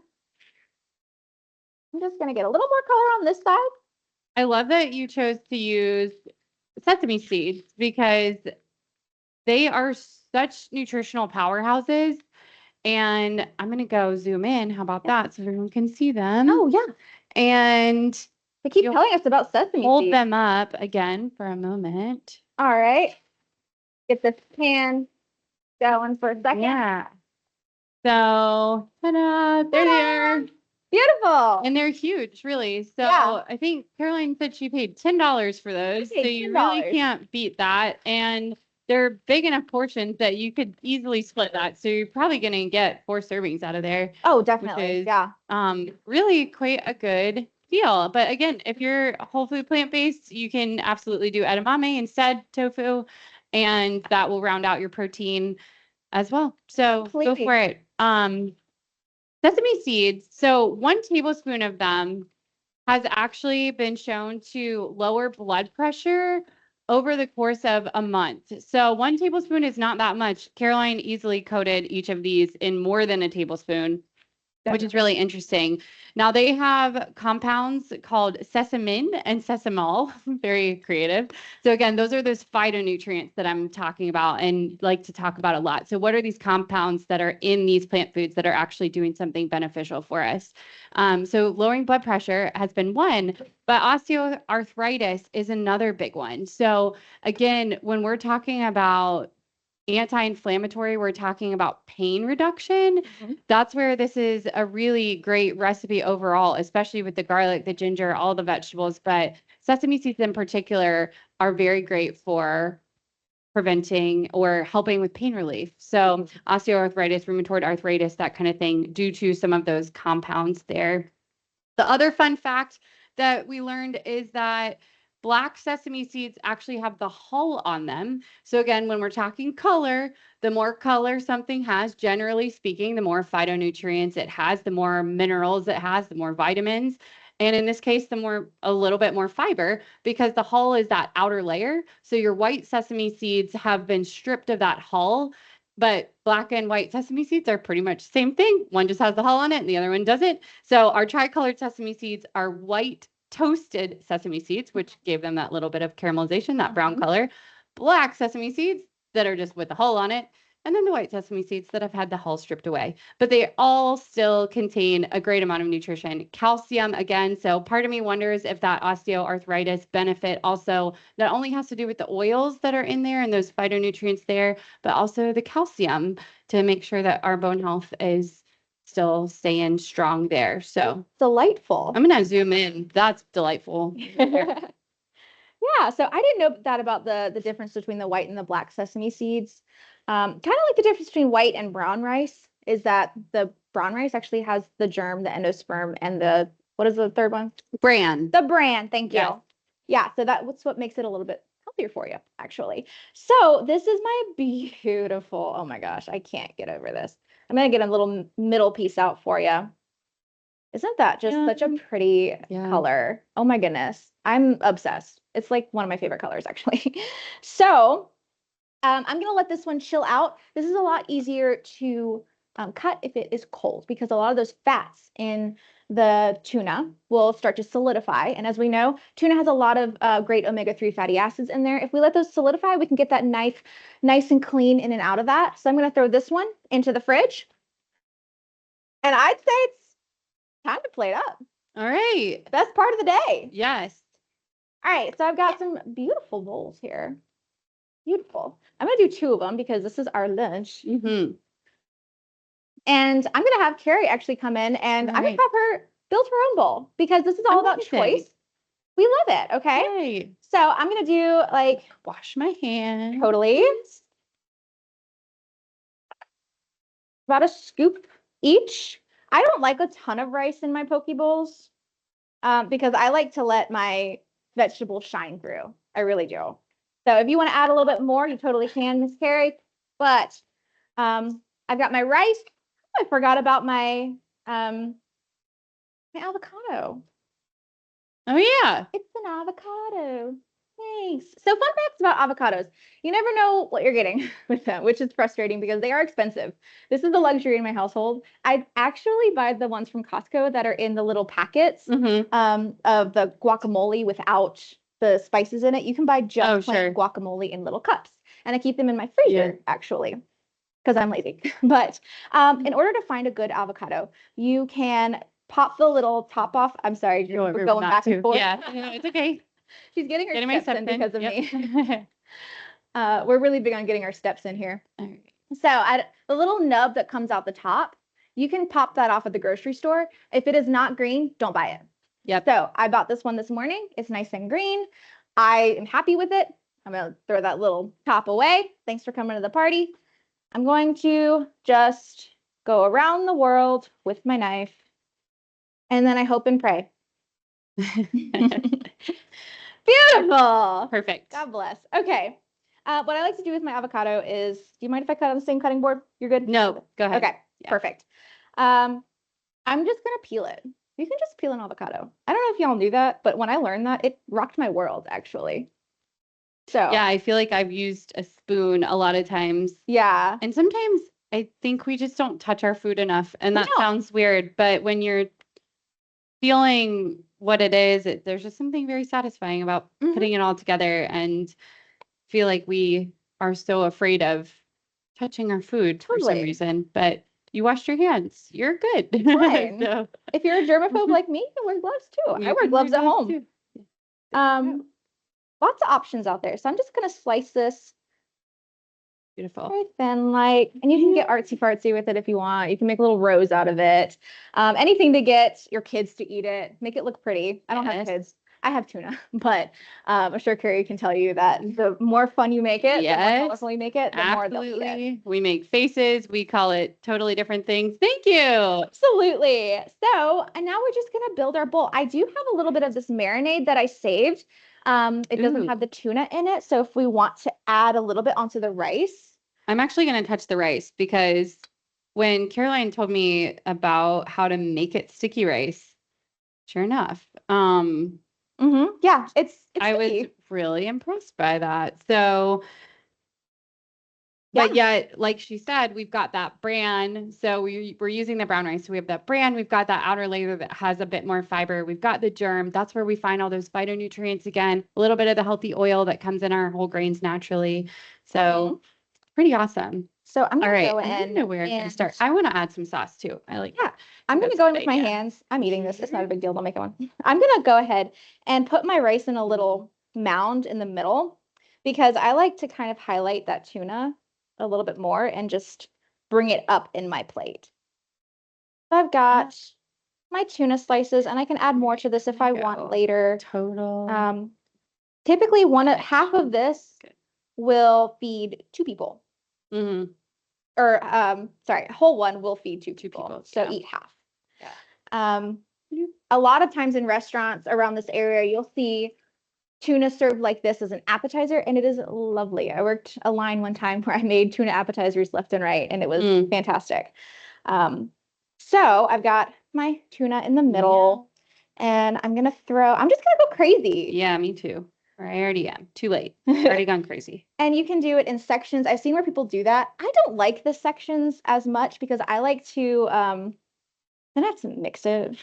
I'm just going to get a little more color on this side. I love that you chose to use sesame seeds because they are such nutritional powerhouses. And I'm going to go zoom in. How about that? So everyone can see them. Oh, yeah. And They keep you'll telling us about sesame hold seeds. them up again for a moment. All right. Get this pan going for a second. Yeah. So, ta-da, there they are. Beautiful. And they're huge, really. So Yeah. I think Caroline said she paid $10 for those. So you really $10. can't beat that. And they're big enough portions that you could easily split that. So you're probably going to get 4 servings out of there. Oh, definitely. Which is, yeah. Really quite a good deal. But again, if you're whole food plant-based, you can absolutely do edamame instead, tofu, and that will round out your protein as well. So Completely. go for it. Sesame seeds. So 1 tablespoon of them has actually been shown to lower blood pressure over the course of a month. So 1 tablespoon is not that much. Caroline easily coated each of these in more than a tablespoon, which is really interesting. Now they have compounds called sesamin and sesamol, very creative. So again, those are those phytonutrients that I'm talking about and like to talk about a lot. So what are these compounds that are in these plant foods that are actually doing something beneficial for us? So lowering blood pressure has been one, but osteoarthritis is another big one. So again, when we're talking about anti-inflammatory, we're talking about pain reduction. That's where this is a really great recipe overall, especially with the garlic, the ginger, all the vegetables. But sesame seeds in particular are very great for preventing or helping with pain relief. So osteoarthritis, rheumatoid arthritis, that kind of thing, due to some of those compounds there. The other fun fact that we learned is that black sesame seeds actually have the hull on them. So again, when we're talking color, the more color something has, generally speaking, the more phytonutrients it has, the more minerals it has, the more vitamins. And in this case, a little bit more fiber, because the hull is that outer layer. So your white sesame seeds have been stripped of that hull, but black and white sesame seeds are pretty much the same thing. One just has the hull on it and the other one doesn't. So our tricolored sesame seeds are white toasted sesame seeds, which gave them that little bit of caramelization, that brown color. Black sesame seeds that are just with the hull on it. And then the white sesame seeds that have had the hull stripped away. But they all still contain a great amount of nutrition. Calcium, again, so part of me wonders if that osteoarthritis benefit also not only has to do with the oils that are in there and those phytonutrients there, but also the calcium to make sure that our bone health is still staying strong there. So delightful. I'm going to zoom in. That's delightful. Yeah, so I didn't know that about the difference between the white and the black sesame seeds. Kind of like the difference between white and brown rice is that the brown rice actually has the germ, the endosperm, and what is the third one? Bran. The bran, thank you. Yes. Yeah, so that's what makes it a little bit healthier for you, actually. So this is my beautiful, oh my gosh, I can't get over this. I'm gonna get a little middle piece out for you. Isn't that just such a pretty color? Oh my goodness. I'm obsessed. It's like one of my favorite colors, actually. So I'm going to let this one chill out. This is a lot easier to cut if it is cold because a lot of those fats in the tuna will start to solidify. And as we know, tuna has a lot of great omega-3 fatty acids in there. If we let those solidify, we can get that knife nice and clean in and out of that. So I'm going to throw this one into the fridge. And I'd say it's time to plate up. All right. Best part of the day. Yes. All right, so I've got some beautiful bowls here. Beautiful. I'm going to do 2 of them because this is our lunch. Mm-hmm. And I'm going to have Carrie actually come in and I'm going to have her build her own bowl because this is all about choice. We love it, okay? Right. So I'm going to do like... Wash my hands. Totally. About a scoop each. I don't like a ton of rice in my poke bowls because I like to let my vegetables shine through. I really do. So if you want to add a little bit more, you totally can, Miss Carrie. But I've got my rice. I forgot about my avocado. Oh yeah. It's an avocado. Thanks. So fun facts about avocados. You never know what you're getting with them, which is frustrating because they are expensive. This is a luxury in my household. I actually buy the ones from Costco that are in the little packets of the guacamole without the spices in it. You can buy just plain guacamole in little cups. And I keep them in my freezer, actually, because I'm lazy. But in order to find a good avocado, you can pop the little top off. I'm sorry, we're going back and forth. Yeah, no, it's okay. She's getting her steps in because of me. We're really big on getting our steps in here. All right. So the little nub that comes out the top, you can pop that off at the grocery store. If it is not green, don't buy it. Yep. So I bought this one this morning. It's nice and green. I am happy with it. I'm going to throw that little top away. Thanks for coming to the party. I'm going to just go around the world with my knife. And then I hope and pray. Beautiful. Perfect. God bless. Okay. What I like to do with my avocado is, do you mind if I cut on the same cutting board? You're good? No, go ahead. Okay, perfect. I'm just going to peel it. You can just peel an avocado. I don't know if y'all knew that, but when I learned that, it rocked my world, actually. So yeah, I feel like I've used a spoon a lot of times. Yeah. And sometimes I think we just don't touch our food enough. And that sounds weird, but when you're feeling what it is, there's just something very satisfying about putting it all together, and feel like we are so afraid of touching our food for some reason. But you washed your hands, you're good. Fine. So, if you're a germaphobe like me, you can wear gloves too. I wear gloves at home. Too. Lots of options out there. So I'm just gonna slice this. Beautiful. Very thin, and you can get artsy fartsy with it if you want. You can make a little rose out of it. Anything to get your kids to eat it, make it look pretty. I don't have kids. I have tuna, but I'm sure Carrie can tell you that the more fun you make it, the more colorful you make it, the more they'll eat it. We make faces. We call it totally different things. Thank you. Absolutely. So, and now we're just going to build our bowl. I do have a little bit of this marinade that I saved. It doesn't have the tuna in it. So if we want to add a little bit onto the rice. I'm actually going to touch the rice because when Caroline told me about how to make it sticky rice, sure enough, yeah, it's I was really impressed by that. So, but yet, like she said, we've got that bran. So we're using the brown rice. So we have that bran. We've got that outer layer that has a bit more fiber. We've got the germ. That's where we find all those phytonutrients again. A little bit of the healthy oil that comes in our whole grains naturally. So pretty awesome. So I'm going to go in. I don't know where I'm going to start. I want to add some sauce too. I'm going to go in with my hands. I'm eating this. It's not a big deal. Don't make it one. I'm going to go ahead and put my rice in a little mound in the middle because I like to kind of highlight that tuna a little bit more and just bring it up in my plate. So I've got my tuna slices, and I can add more to this if I want later. Typically, half of this will feed 2 people. Or sorry, a whole one will feed two people. So eat half. A lot of times in restaurants around this area, you'll see tuna served like this as an appetizer, and it is lovely. I worked a line one time where I made tuna appetizers left and right, and it was fantastic. So I've got my tuna in the middle, and I'm just gonna go crazy. Yeah, me too. I already am. Too late. Already gone crazy. And you can do it in sections. I've seen where people do that. I don't like the sections as much because I like to that's mix it.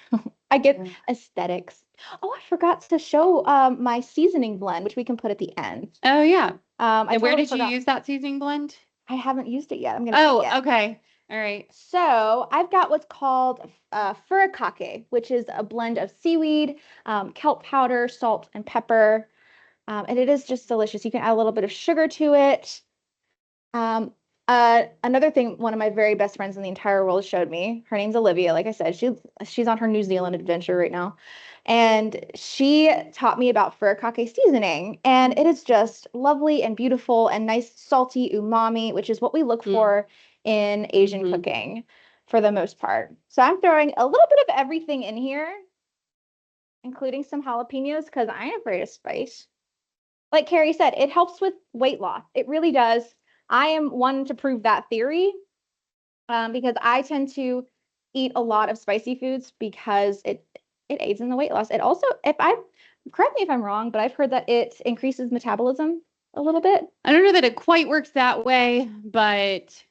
I get aesthetics. Oh, I forgot to show my seasoning blend, which we can put at the end. Oh yeah. And where did you use that seasoning blend? I haven't used it yet. I'm gonna. Okay. All right. So I've got what's called furikake, which is a blend of seaweed, kelp powder, salt, and pepper. And it is just delicious. You can add a little bit of sugar to it. Another thing, one of my very best friends in the entire world showed me, her name's Olivia. Like I said, she's on her New Zealand adventure right now. And she taught me about furikake seasoning. And it is just lovely and beautiful and nice, salty umami, which is what we look for in Asian cooking for the most part. So I'm throwing a little bit of everything in here, including some jalapenos, because I ain't afraid of spice. Like Carrie said, it helps with weight loss. It really does. I am one to prove that theory because I tend to eat a lot of spicy foods because it aids in the weight loss. It also, correct me if I'm wrong, but I've heard that it increases metabolism a little bit. I don't know that it quite works that way, but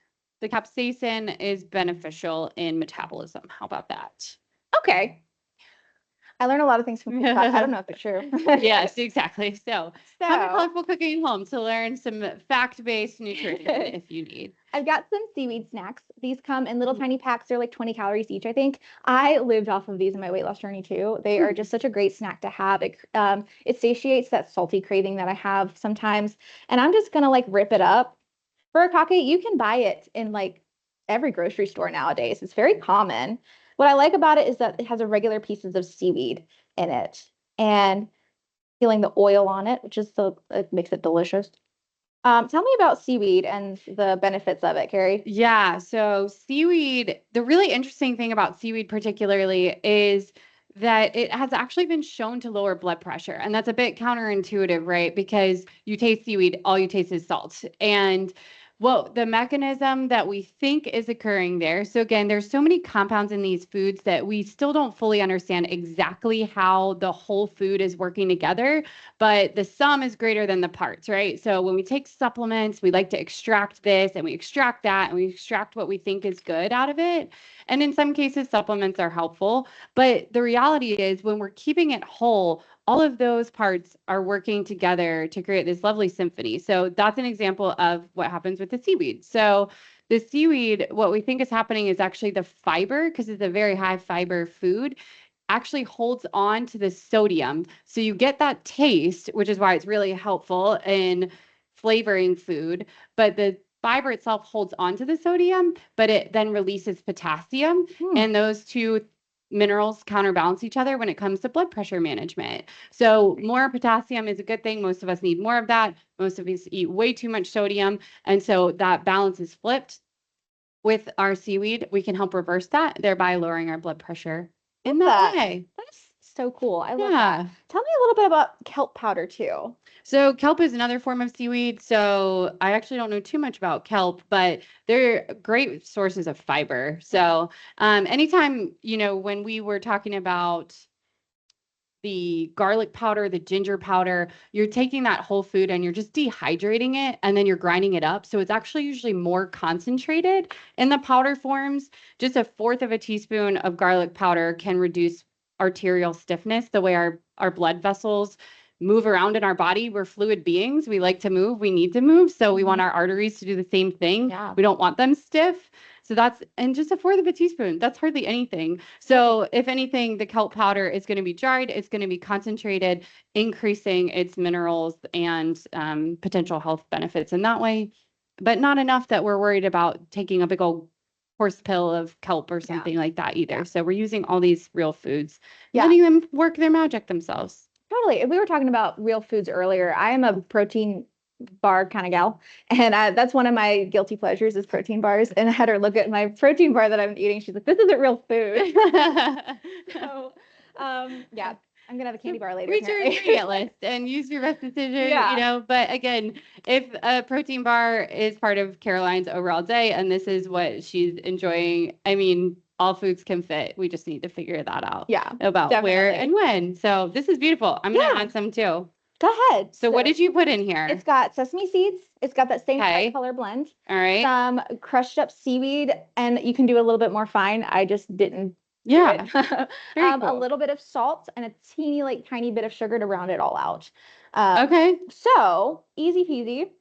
the capsaicin is beneficial in metabolism. How about that? Okay. I learn a lot of things from TikTok. I don't know if it's true. Yes, exactly. So have a So colorful cooking at home to learn some fact-based nutrition if you need. I've got some seaweed snacks. These come in little tiny packs. They're like 20 calories each, I think. I lived off of these in my weight loss journey too. They are just such a great snack to have. It satiates that salty craving that I have sometimes. And I'm just gonna like rip it up. Furikake, you can buy it in like every grocery store nowadays. It's very common. What I like about it is that it has a regular pieces of seaweed in it and feeling the oil on it, which is it makes it delicious. Tell me about seaweed and the benefits of it, Carrie. Yeah, so seaweed, the really interesting thing about seaweed particularly is that it has actually been shown to lower blood pressure. And that's a bit counterintuitive, right? Because you taste seaweed, all you taste is salt. And well, the mechanism that we think is occurring there. So again, there's so many compounds in these foods that we still don't fully understand exactly how the whole food is working together, but the sum is greater than the parts, right? So when we take supplements, we like to extract this and we extract that and we extract what we think is good out of it. And in some cases, supplements are helpful. But the reality is, when we're keeping it whole, all of those parts are working together to create this lovely symphony. So that's an example of what happens with the seaweed. So the seaweed, what we think is happening is actually the fiber, because it's a very high fiber food, actually holds on to the sodium. So you get that taste, which is why it's really helpful in flavoring food. But the fiber itself holds on to the sodium, but it then releases potassium. And those two minerals counterbalance each other when it comes to blood pressure management. So more potassium is a good thing. Most of us need more of that. Most of us eat way too much sodium. And so that balance is flipped. With our seaweed, we can help reverse that, thereby lowering our blood pressure in that way. That's so cool. I love Yeah. that. Tell me a little bit about kelp powder too. So kelp is another form of seaweed. So I actually don't know too much about kelp, but they're great sources of fiber. So anytime, when we were talking about the garlic powder, the ginger powder, you're taking that whole food and you're just dehydrating it and then you're grinding it up. So it's actually usually more concentrated in the powder forms. Just a fourth of a teaspoon of garlic powder can reduce arterial stiffness, the way our blood vessels move around in our body. We're fluid beings. We like to move. We need to move. So we want our arteries to do the same thing. Yeah. We don't want them stiff. So and just a fourth of a teaspoon. That's hardly anything. So if anything, the kelp powder is going to be dried. It's going to be concentrated, increasing its minerals and potential health benefits in that way, but not enough that we're worried about taking a big old horse pill of kelp or something like that either. Yeah. So we're using all these real foods, letting them work their magic themselves. Totally. If we were talking about real foods earlier, I am a protein bar kind of gal, and that's one of my guilty pleasures is protein bars. And I had her look at my protein bar that I'm eating. She's like, "This isn't real food." So, yeah, I'm gonna have a candy bar later. Read your ingredient list and use your best decision. But again, if a protein bar is part of Caroline's overall day, and this is what she's enjoying, I mean, all foods can fit. We just need to figure that out. Yeah, about definitely. Where and when. So this is beautiful. I'm gonna add some too. Go ahead. So what did you put in here? It's got sesame seeds. It's got that same color blend. All right. Some crushed up seaweed, and you can do a little bit more fine. I just didn't. Yeah. Very cool. A little bit of salt and a tiny bit of sugar to round it all out. Okay. So easy peasy.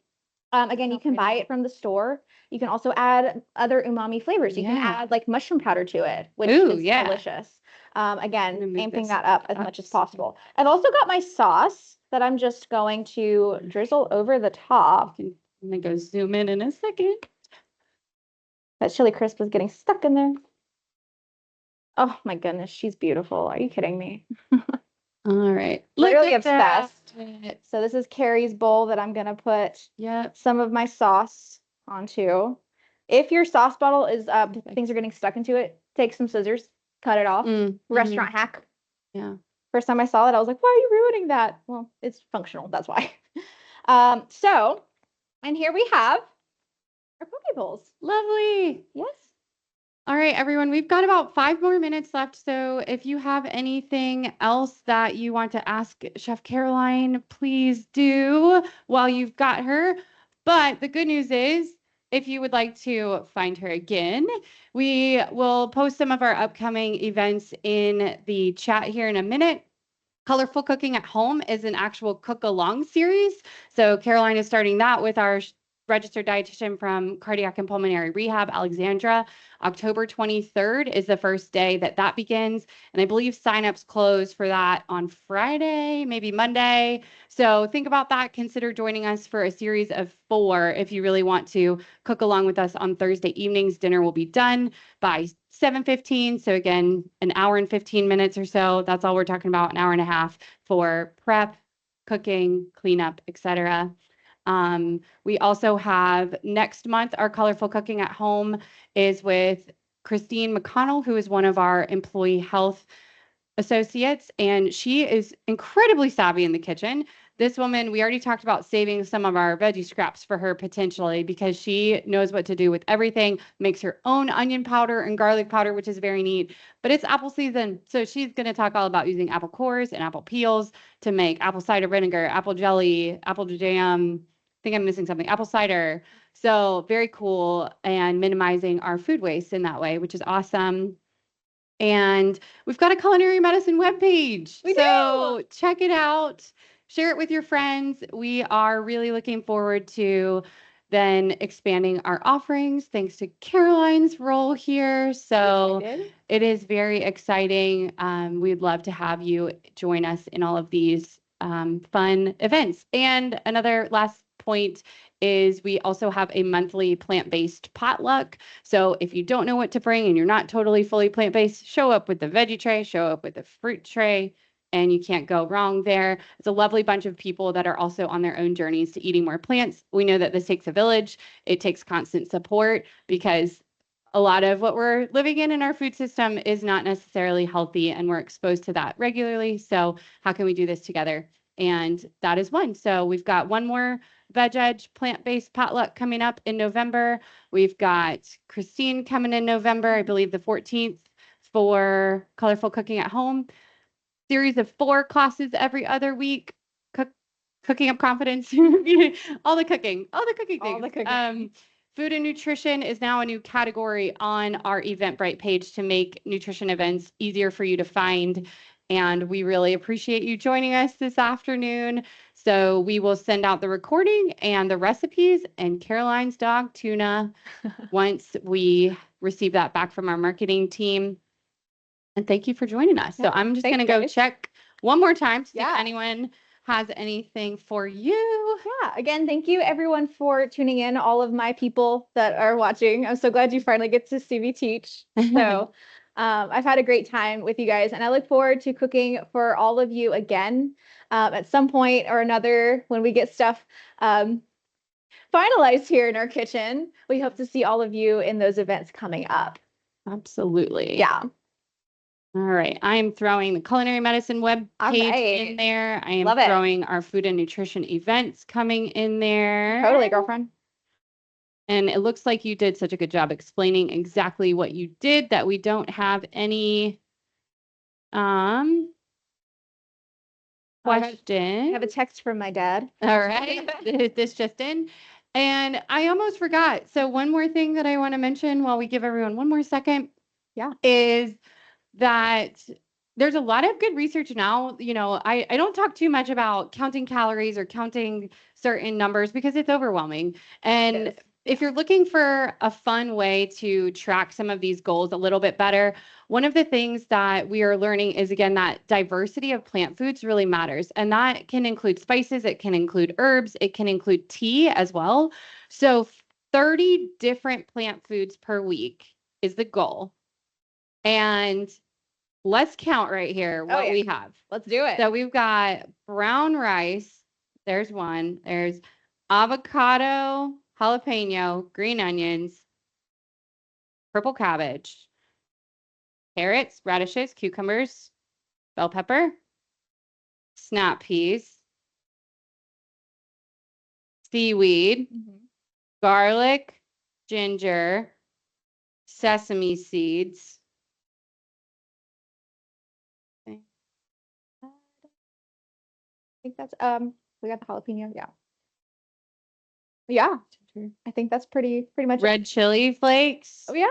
Again, you can buy it from the store. You can also add other umami flavors. You can add like mushroom powder to it, which is delicious. Again, amping that up as much as possible. I've also got my sauce that I'm just going to drizzle over the top. I'm gonna go zoom in a second. That chili crisp was getting stuck in there. Oh my goodness, she's beautiful. Are you kidding me? All right. Literally obsessed. So this is Carrie's bowl that I'm gonna put some of my sauce onto. If your sauce bottle is things are getting stuck into it, take some scissors, cut it off. Restaurant hack. Yeah. First time I saw it, I was like, why are you ruining that? Well, it's functional, that's why. And here we have our poke bowls. Lovely. Yes. All right, everyone, we've got about 5 more minutes left. So if you have anything else that you want to ask Chef Caroline, please do while you've got her. But the good news is, if you would like to find her again, we will post some of our upcoming events in the chat here in a minute. Colorful Cooking at Home is an actual cook along series. So Caroline is starting that with our registered dietitian from Cardiac and Pulmonary Rehab, Alexandra. October 23rd is the first day that begins. And I believe signups close for that on Friday, maybe Monday. So think about that. Consider joining us for a series of 4 if you really want to cook along with us on Thursday evenings. Dinner will be done by 7:15. So again, an hour and 15 minutes or so. That's all we're talking about, an hour and a half for prep, cooking, cleanup, etc. We also have next month, our Colorful Cooking at Home is with Christine McConnell, who is one of our employee health associates, and she is incredibly savvy in the kitchen. This woman, we already talked about saving some of our veggie scraps for her potentially because she knows what to do with everything, makes her own onion powder and garlic powder, which is very neat. But it's apple season, so she's going to talk all about using apple cores and apple peels to make apple cider vinegar, apple jelly, apple jam. I think I'm missing something, apple cider. So very cool, and minimizing our food waste in that way, which is awesome. And we've got a culinary medicine webpage. So check it out, share it with your friends. We are really looking forward to then expanding our offerings thanks to Caroline's role here. So it is very exciting. We'd love to have you join us in all of these fun events. And another last point is we also have a monthly plant-based potluck. So if you don't know what to bring and you're not totally fully plant-based, show up with the veggie tray, show up with the fruit tray, and you can't go wrong there. It's a lovely bunch of people that are also on their own journeys to eating more plants. We know that this takes a village. It takes constant support because a lot of what we're living in our food system is not necessarily healthy, and we're exposed to that regularly. So how can we do this together? And that is one. So we've got one more Veg Edge plant-based potluck coming up in November. We've got Christine coming in November, I believe the 14th, for Colorful Cooking at Home. Series of 4 classes every other week. Cooking up confidence. all the cooking things. All the cooking. Food and nutrition is now a new category on our Eventbrite page to make nutrition events easier for you to find. And we really appreciate you joining us this afternoon. So we will send out the recording and the recipes and Caroline's dog tuna once we receive that back from our marketing team. And thank you for joining us. So I'm just going to go check one more time to see if anyone has anything for you. Yeah. Again, thank you everyone for tuning in. All of my people that are watching. I'm so glad you finally get to see me teach. So I've had a great time with you guys, and I look forward to cooking for all of you again at some point or another when we get stuff finalized here in our kitchen. We hope to see all of you in those events coming up. Absolutely. Yeah. All right. I am throwing the Culinary Medicine web page in there. I am throwing our food and nutrition events coming in there. Totally, girlfriend. And it looks like you did such a good job explaining exactly what you did that we don't have any question. I have a text from my dad. All right. This just in. And I almost forgot. So one more thing that I want to mention while we give everyone one more second. Yeah. Is that there's a lot of good research now. You know, I don't talk too much about counting calories or counting certain numbers because it's overwhelming. And if you're looking for a fun way to track some of these goals a little bit better, one of the things that we are learning is, again, that diversity of plant foods really matters. And that can include spices, it can include herbs, it can include tea as well. So 30 different plant foods per week is the goal. And let's count right here what we have. Let's do it. So we've got brown rice. There's one. There's avocado, jalapeno, green onions, purple cabbage, carrots, radishes, cucumbers, bell pepper, snap peas, seaweed, garlic, ginger, sesame seeds. I think that's we got the jalapeno. Yeah. Yeah. I think that's pretty much it. Red chili flakes. Oh yeah.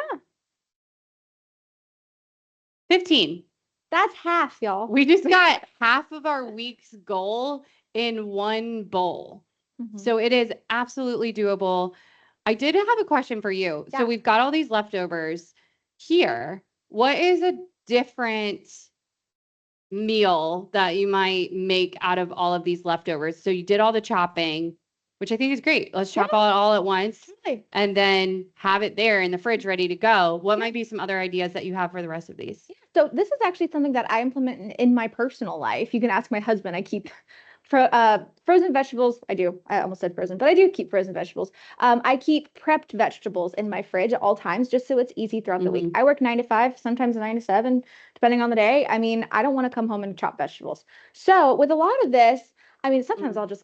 15. That's half, y'all. We just got half of our week's goal in one bowl. So it is absolutely doable. I did have a question for you. Yeah. So we've got all these leftovers here. What is a different meal that you might make out of all of these leftovers? So you did all the chopping, which I think is great. Let's chop all at once and then have it there in the fridge ready to go. What might be some other ideas that you have for the rest of these? So this is actually something that I implement in my personal life. You can ask my husband. I keep frozen vegetables. I almost said frozen, but I do keep frozen vegetables. I keep prepped vegetables in my fridge at all times, just so it's easy throughout the week. I work 9 to 5, sometimes 9 to 7, depending on the day. I mean, I don't want to come home and chop vegetables. So with a lot of this, I mean, sometimes I'll just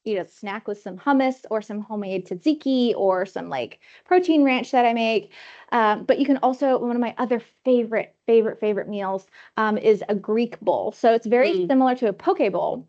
eat a snack with some hummus or some homemade tzatziki or some like protein ranch that I make. But you can also, one of my other favorite meals is a Greek bowl. So it's very similar to a poke bowl,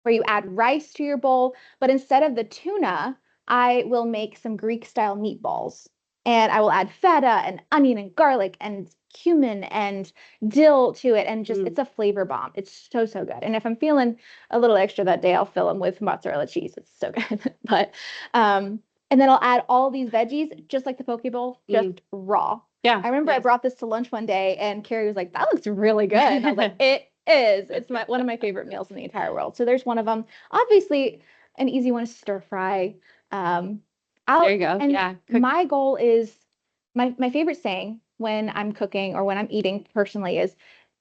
where you add rice to your bowl, but instead of the tuna, I will make some Greek style meatballs. And I will add feta and onion and garlic and cumin and dill to it. And just, it's a flavor bomb. It's so, so good. And if I'm feeling a little extra that day, I'll fill them with mozzarella cheese. It's so good. But, and then I'll add all these veggies, just like the poke bowl, just raw. Yeah. I remember I brought this to lunch one day and Carrie was like, that looks really good. And I was like, it is. It's one of my favorite meals in the entire world. So there's one of them. Obviously, an easy one is stir fry. There you go. And my goal is, my favorite saying when I'm cooking or when I'm eating personally is,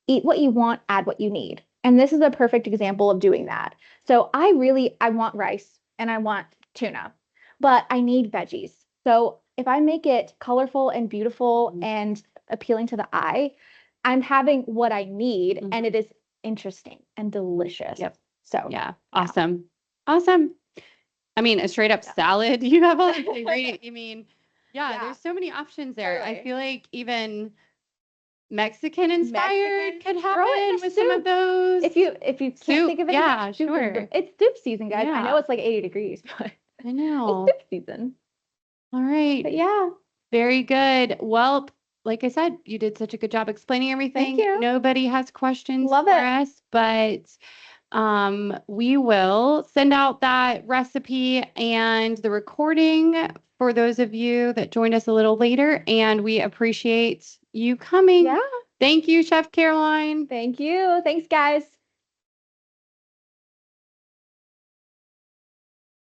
eat what you want, add what you need. And this is a perfect example of doing that. So I want rice and I want tuna, but I need veggies. So if I make it colorful and beautiful and appealing to the eye, I'm having what I need and it is interesting and delicious. Yep. So awesome. Awesome. I mean, a straight up salad. You have all the ingredients. I mean, there's so many options there. Totally. I feel like even Mexican inspired could happen with some of those. If you can't think of it, sure. It's soup season, guys. I know it's like 80 degrees, but I know. It's soup season. All right. But very good. Well, like I said, you did such a good job explaining everything. Thank you. Nobody has questions for us, but we will send out that recipe and the recording for those of you that joined us a little later, and we appreciate you coming. Yeah. Thank you, Chef Caroline. Thank you. Thanks, guys.